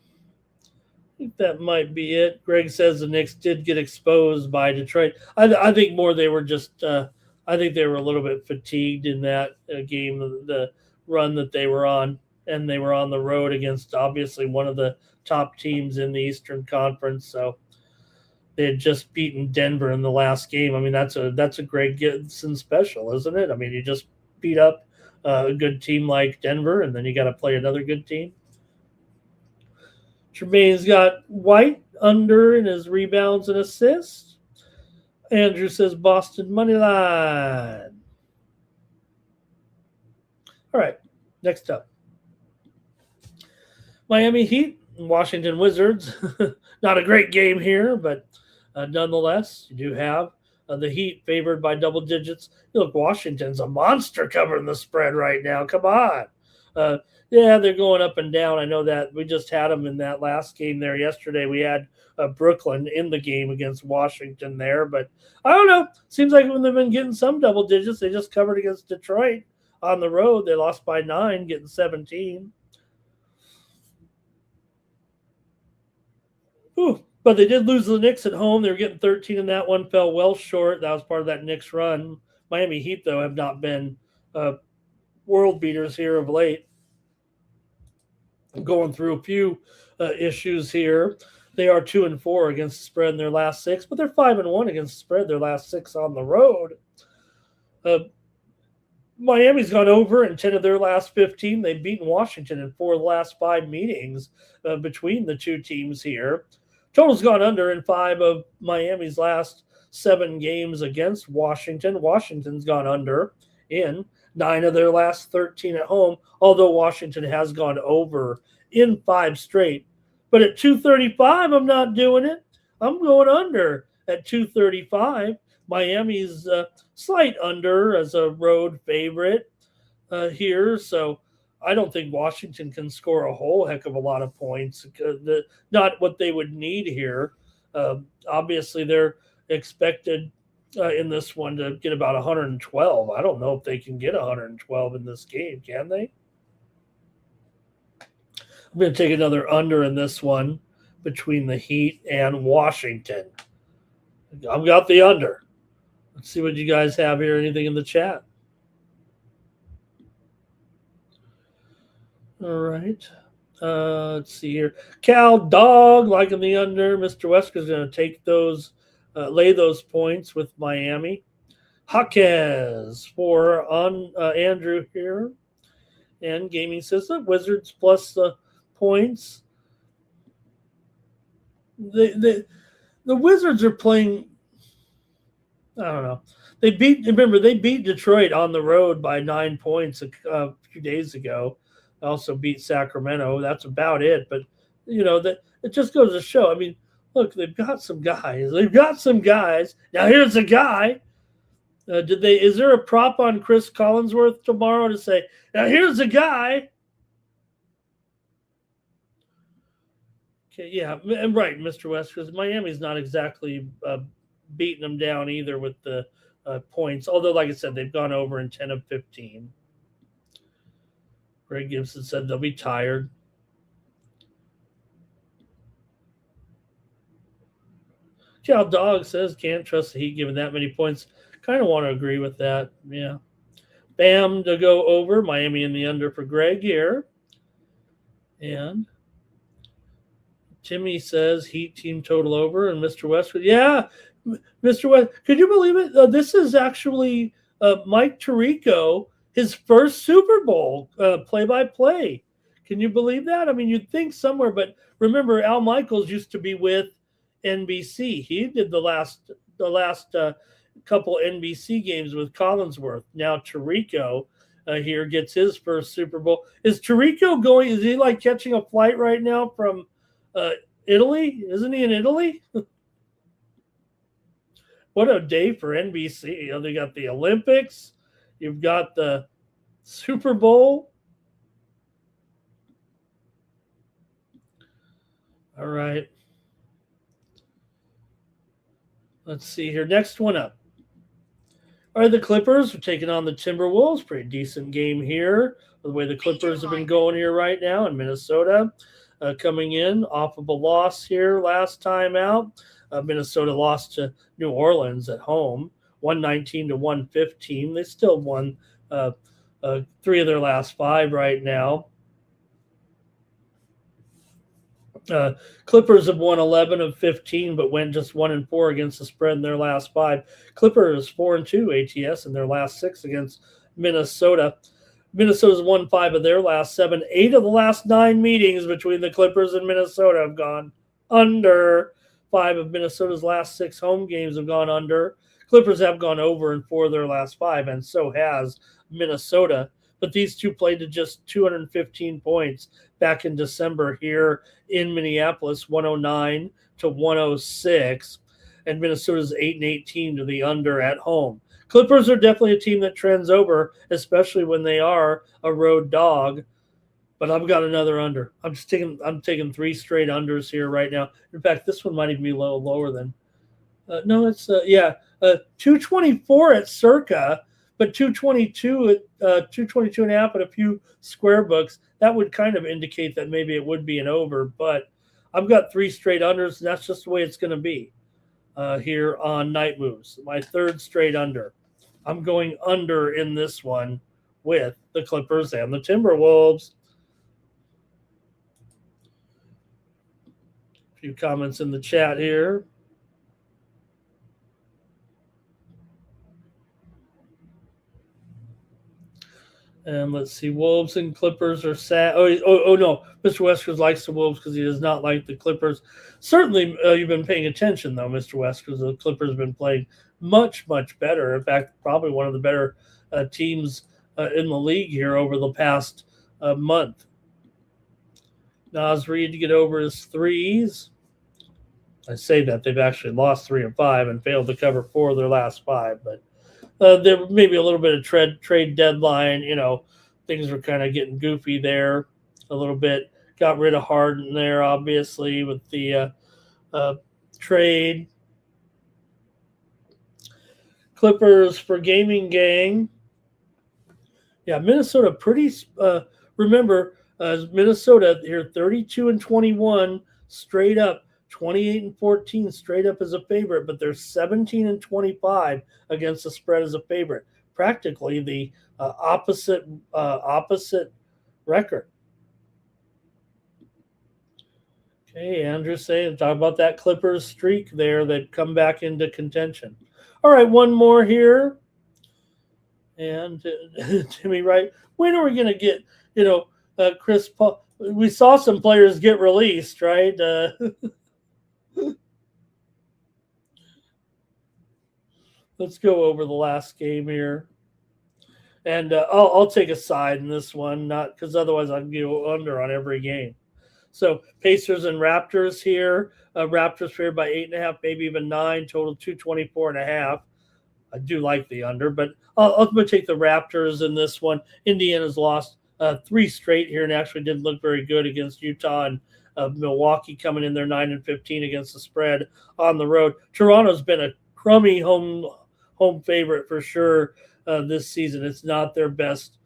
I think that might be it. Greg says the Knicks did get exposed by Detroit. I think more they were just I think they were a little bit fatigued in that game, the run that they were on. And they were on the road against obviously one of the top teams in the Eastern Conference. So they had just beaten Denver in the last game. I mean, that's a Greg Gibson special, isn't it? I mean, you just beat up a good team like Denver, and then you got to play another good team. Tremaine's got White under in his rebounds and assists. Andrew says Boston money line. All right, next up. Miami Heat and Washington Wizards. Not a great game here, but nonetheless, you do have the Heat favored by double digits. Look, Washington's a monster covering the spread right now. Come on. Yeah, they're going up and down. I know that. We just had them in that last game there yesterday. We had Brooklyn in the game against Washington there. But I don't know. Seems like when they've been getting some double digits, they just covered against Detroit on the road. They lost by 9, getting 17. Ooh, but they did lose to the Knicks at home. They were getting 13 in that one, fell well short. That was part of that Knicks run. Miami Heat, though, have not been world beaters here of late. I'm going through a few issues here. They are 2-4 against the spread in their last 6, but they're 5-1 against the spread their last 6 on the road. Miami's gone over in 10 of their last 15. They've beaten Washington in 4 of the last 5 meetings between the two teams here. Total's gone under in 5 of Miami's last 7 games against Washington. Washington's gone under in 9 of their last 13 at home, although Washington has gone over in 5 straight. But at 235, I'm not doing it. I'm going under at 235. Miami's slight under as a road favorite here. So I don't think Washington can score a whole heck of a lot of points. Not what they would need here. Obviously, they're expected in this one to get about 112. I don't know if they can get 112 in this game. Can they? I'm going to take another under in this one between the Heat and Washington. I've got the under. Let's see what you guys have here. Anything in the chat? All right. Let's see here. Cal Dog liking the under. Mr. Wesker's going to take those, lay those points with Miami. Jaquez for on Andrew here. And gaming system. Wizards plus the points. The Wizards are playing. I don't know. They beat Detroit on the road by 9 points a few days ago. Also beat Sacramento. That's about it. But that it just goes to show. I mean, look, they've got some guys. Now here's a guy. Is there a prop on Chris Collinsworth tomorrow to say, now here's a guy? Okay, yeah, and right, Mr. West, because Miami's not exactly beating them down either with the points. Although, like I said, they've gone over in 10 of 15. Greg Gibson said they'll be tired. Cal Dog says can't trust the Heat given that many points. Kind of want to agree with that. Yeah. Bam to go over. Miami in the under for Greg here. And Timmy says Heat team total over. And Mr. Westwood, yeah, Mr. West, could you believe it? This is actually Mike Tirico, his first Super Bowl play-by-play. Can you believe that? I mean, you'd think somewhere, but remember, Al Michaels used to be with NBC. He did the last couple NBC games with Collinsworth. Now Tirico here gets his first Super Bowl. Is Tirico going? Is he like catching a flight right now from Italy? Isn't he in Italy? What a day for NBC. You know, they got the Olympics. You've got the Super Bowl. All right. Let's see here. Next one up. All right, the Clippers are taking on the Timberwolves. Pretty decent game here. The way the Clippers have been going here right now in Minnesota. Coming in off of a loss here last time out. Minnesota lost to New Orleans at home, 119 to 115. They still won 3 of their last 5 right now. Clippers have won 11 of 15, but went just 1-4 against the spread in their last 5. Clippers 4-2 ATS in their last 6 against Minnesota. Minnesota's won 5 of their last 7. 8 of the last 9 meetings between the Clippers and Minnesota have gone under. 5 of Minnesota's last 6 home games have gone under. Clippers have gone over in 4 of their last 5, and so has Minnesota. But these two played to just 215 points back in December here in Minneapolis, 109 to 106. And Minnesota's 8-18 to the under at home. Clippers are definitely a team that trends over, especially when they are a road dog. But I've got another under. I'm taking 3 straight unders here right now. In fact, this one might even be a little lower than. No, it's 224 at Circa, but 222 at 222 and a half at a few square books. That would kind of indicate that maybe it would be an over. But I've got 3 straight unders, and that's just the way it's going to be here on Night Moves. My 3rd straight under. I'm going under in this one with the Clippers and the Timberwolves. A few comments in the chat here. And let's see, Wolves and Clippers are sad. Oh no, Mr. Weskers likes the Wolves because he does not like the Clippers. Certainly, you've been paying attention, though, Mr. Weskers. The Clippers have been playing much, much better. In fact, probably one of the better teams in the league here over the past month. Nas Reed to get over his threes. I say that they've actually lost 3 of 5 and failed to cover 4 of their last 5, but there may be a little bit of trade deadline. You know, things were kind of getting goofy there a little bit. Got rid of Harden there, obviously, with the trade. Clippers for Gaming Gang. Yeah, Minnesota pretty remember, Minnesota here 32-21 straight up. 28-14 straight up as a favorite, but they're 17-25 against the spread as a favorite. Practically the opposite record. Okay, Andrew saying talk about that Clippers streak there that come back into contention. All right, one more here. And Timmy, right? When are we going to get, Chris Paul? We saw some players get released, right? Let's go over the last game here. And I'll take a side in this one, not because otherwise I'd go under on every game. So Pacers and Raptors here. Raptors favored by 8.5, maybe even 9, total 224.5. I do like the under, but I'm going to take the Raptors in this one. Indiana's lost 3 straight here and actually didn't look very good against Utah and Milwaukee coming in there 9-15 against the spread on the road. Toronto's been a crummy home favorite for sure this season. It's not their best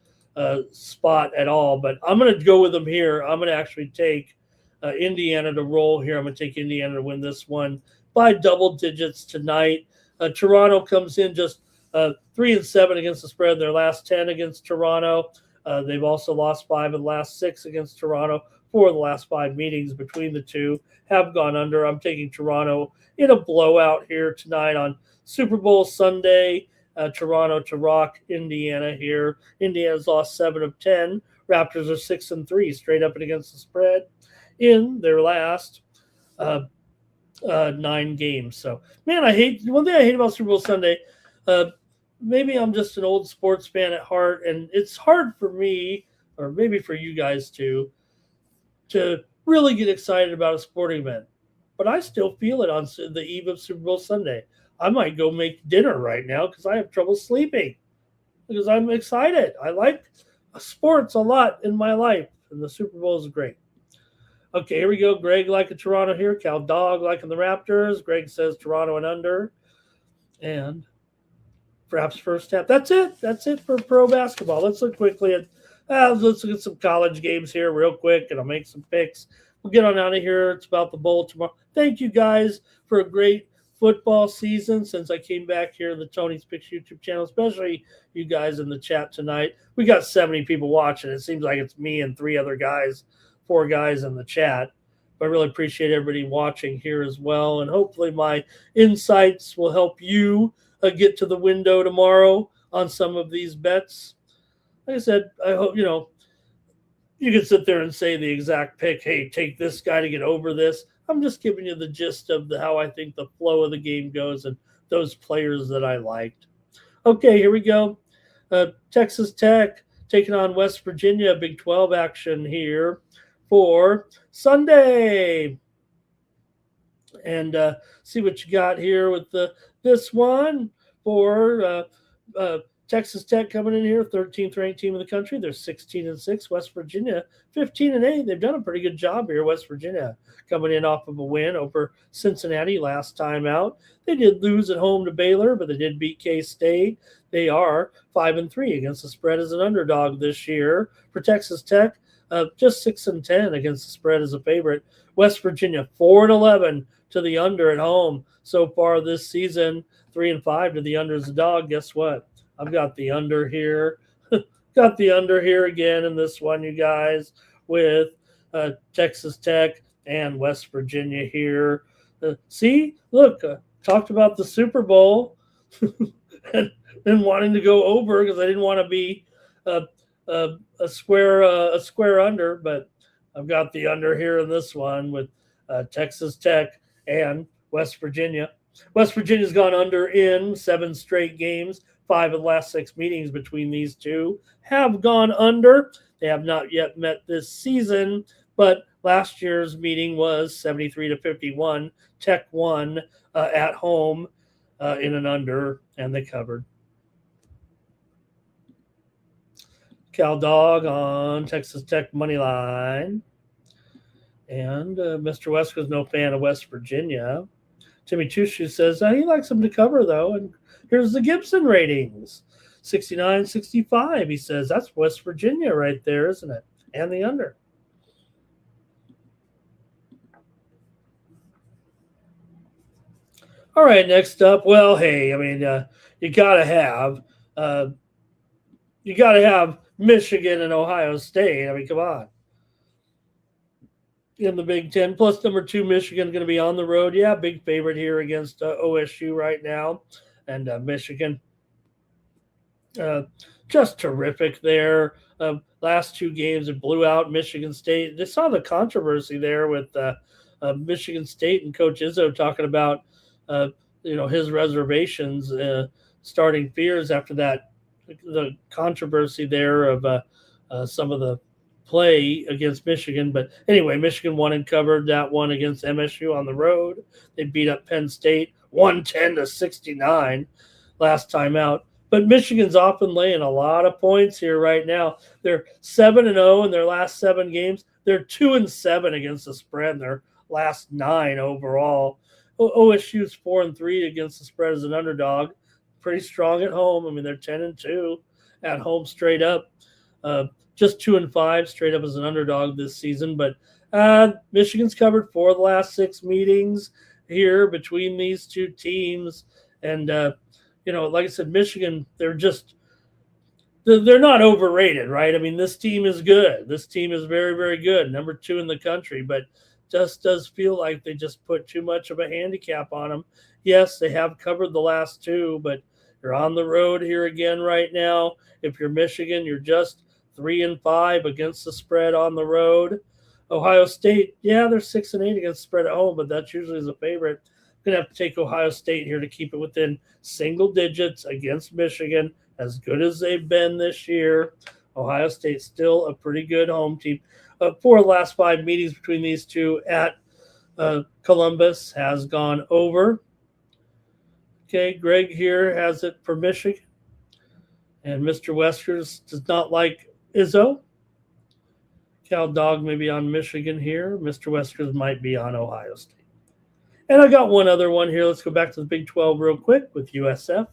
spot at all, but I'm going to go with them here. I'm going to actually take Indiana to roll here. I'm going to take Indiana to win this one by double digits tonight. Toronto comes in just 3-7 against the spread in their last 10 against Toronto. They've also lost 5 of the last 6 against Toronto. 4 of the last 5 meetings between the two have gone under. I'm taking Toronto in a blowout here tonight on Super Bowl Sunday. Toronto to rock Indiana here. Indiana's lost 7 of 10. Raptors are 6-3 straight up and against the spread in their last 9 games. So, man, one thing I hate about Super Bowl Sunday. Maybe I'm just an old sports fan at heart, and it's hard for me, or maybe for you guys too, to really get excited about a sporting event. But I still feel it on the eve of Super Bowl Sunday. I might go make dinner right now because I have trouble sleeping because I'm excited. I like sports a lot in my life, and the Super Bowl is great. Okay, here we go. Greg liking Toronto here. Cal Dog liking the Raptors. Greg says Toronto and under. And perhaps first half. That's it. That's it for pro basketball. Let's look quickly at let's look at some college games here real quick, and I'll make some picks. We'll get on out of here. It's about the bowl tomorrow. Thank you guys for a great football season since I came back here to the Tony's Picks YouTube channel, especially you guys in the chat tonight. We got 70 people watching. It seems like it's me and 4 guys in the chat. But I really appreciate everybody watching here as well, and hopefully my insights will help you get to the window tomorrow on some of these bets. Like I said, I hope, you can sit there and say the exact pick, hey, take this guy to get over this. I'm just giving you the gist of how I think the flow of the game goes and those players that I liked. Okay, here we go. Texas Tech taking on West Virginia, Big 12 action here for Sunday. And see what you got here with this one for Texas Tech coming in here, 13th ranked team in the country. They're 16-6. West Virginia, 15-8. They've done a pretty good job here. West Virginia coming in off of a win over Cincinnati last time out. They did lose at home to Baylor, but they did beat K-State. They are 5-3 against the spread as an underdog this year. For Texas Tech, just 6-10 against the spread as a favorite. West Virginia, 4-11 to the under at home so far this season. 3-5 to the under as a dog. Guess what? I've got the under here. Got the under here again in this one, you guys, with Texas Tech and West Virginia here. See, look, talked about the Super Bowl and wanting to go over because I didn't want to be a square under, but I've got the under here in this one with Texas Tech and West Virginia. West Virginia's gone under in 7 straight games. 5 of the last 6 meetings between these two have gone under. They have not yet met this season, but last year's meeting was 73-51. Tech won at home in an under, and they covered. Cal Dog on Texas Tech money line. And Mr. West was no fan of West Virginia. Timmy Chushu says he likes them to cover, though, and here's the Gibson ratings, 69-65. He says that's West Virginia right there, isn't it? And the under. All right, next up. Well, hey, I mean, you gotta have Michigan and Ohio State. I mean, come on. In the Big Ten, plus number 2 Michigan going to be on the road. Yeah, big favorite here against OSU right now. And Michigan, just terrific there. Last 2 games, it blew out Michigan State. Just saw the controversy there with Michigan State and Coach Izzo talking about, his reservations, starting fears after that, the controversy there of some of the play against Michigan. But anyway, Michigan won and covered that one against MSU on the road. They beat up Penn State 110-69 last time out. But Michigan's often laying a lot of points here right now. They're 7-0 in their last 7 games. They're 2-7 against the spread in their last 9 overall. OSU's 4-3 against the spread as an underdog. Pretty strong at home. I mean, they're 10-2 at home straight up. Just 2-5 straight up as an underdog this season. But Michigan's covered 4 of the last 6 meetings here between these two teams. And, like I said, Michigan, they're not overrated, right? I mean, this team is good. This team is very, very good, number 2 in the country, but just does feel like they just put too much of a handicap on them. Yes, they have covered the last 2, but you're on the road here again right now. If you're Michigan, you're just 3-5 against the spread on the road. Ohio State, yeah, they're 6-8 against the spread at home, but that's usually the favorite. I'm going to have to take Ohio State here to keep it within single digits against Michigan, as good as they've been this year. Ohio State's still a pretty good home team. 4 of the last 5 meetings between these two at Columbus has gone over. Okay, Greg here has it for Michigan. And Mr. Weskers does not like Izzo. Cal Dog may be on Michigan here. Mr. Weskers might be on Ohio State. And I got one other one here. Let's go back to the Big 12 real quick with USF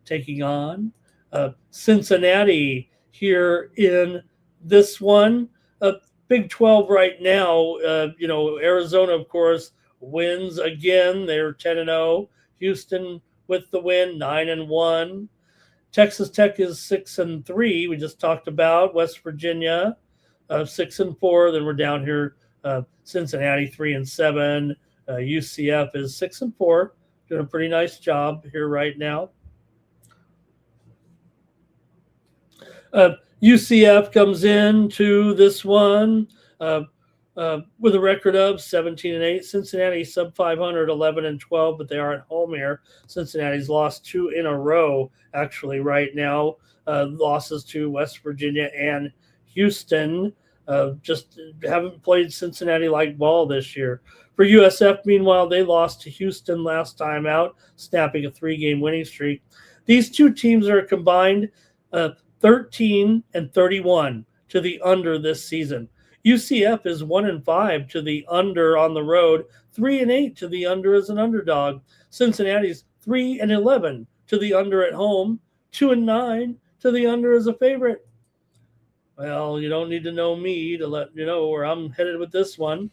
taking on Cincinnati here in this one. Big 12 right now, Arizona, of course, wins again. They're 10-0. Houston with the win, 9-1. Texas Tech is 6-3. We just talked about West Virginia, 6-4. Then we're down here, Cincinnati 3-7. UCF is 6-4. Doing a pretty nice job here right now. UCF comes into this one with a record of 17-8. Cincinnati sub 500, 11-12, but they are at home here. Cincinnati's lost 2 in a row, actually, right now. Losses to West Virginia and Houston. Just haven't played Cincinnati-like ball this year. For USF, meanwhile, they lost to Houston last time out, snapping a 3-game winning streak. These two teams are combined 13-31 to the under this season. UCF is 1-5 to the under on the road, 3-8 to the under as an underdog. Cincinnati's 3-11 to the under at home, 2-9 to the under as a favorite. Well, you don't need to know me to let you know where I'm headed with this one.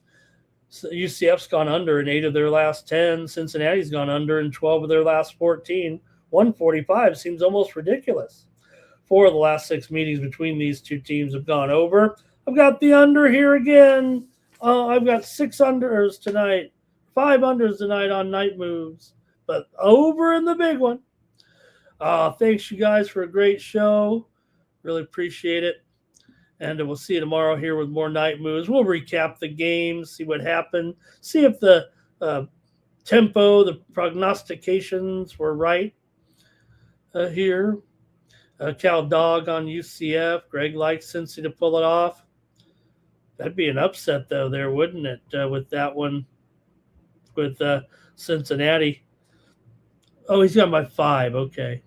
UCF's gone under in 8 of their last 10. Cincinnati's gone under in 12 of their last 14. 145 seems almost ridiculous. 4 of the last 6 meetings between these two teams have gone over. I've got the under here again. I've got 6 unders tonight, 5 unders tonight on night moves, but over in the big one. Thanks, you guys, for a great show. Really appreciate it. And we'll see you tomorrow here with more night moves. We'll recap the games, see what happened, see if the tempo, the prognostications were right here. Cal Dog on UCF. Greg likes Cincy to pull it off. That'd be an upset, though, there, wouldn't it, with that one with Cincinnati? Oh, he's got my 5. Okay.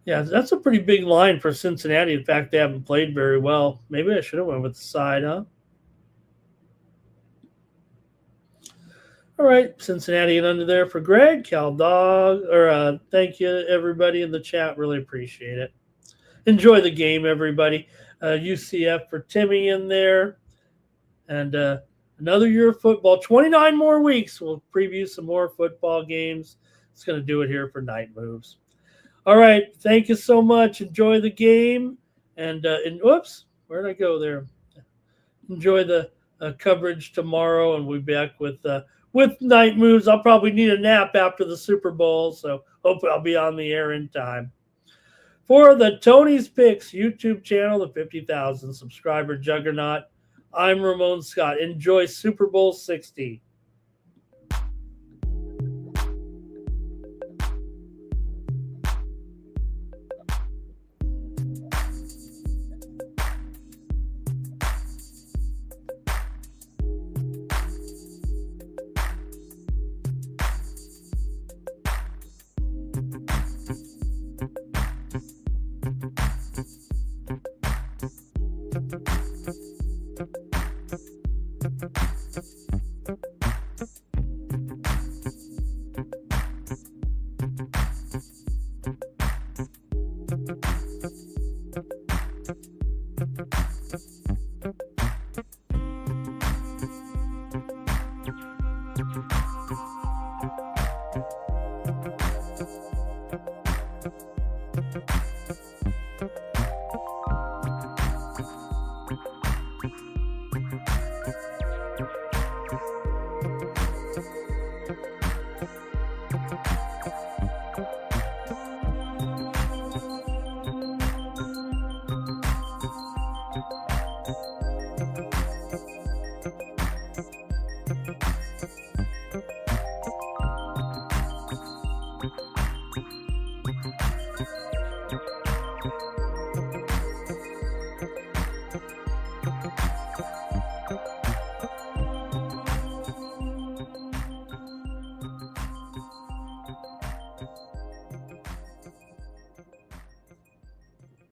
Yeah, that's a pretty big line for Cincinnati. In fact, they haven't played very well. Maybe I should have went with the side, huh? All right, Cincinnati and under there for Greg, Cal Dog. Thank you, everybody in the chat. Really appreciate it. Enjoy the game, everybody. UCF for Timmy in there. And another year of football. 29 more weeks. We'll preview some more football games. It's going to do it here for Night Moves. All right, thank you so much. Enjoy the game. And whoops, where did I go there? Enjoy the coverage tomorrow, and we'll be back with Night Moves. I'll probably need a nap after the Super Bowl, so hopefully I'll be on the air in time. For the Tony's Picks YouTube channel, the 50,000 subscriber juggernaut, I'm Ramon Scott. Enjoy Super Bowl 60.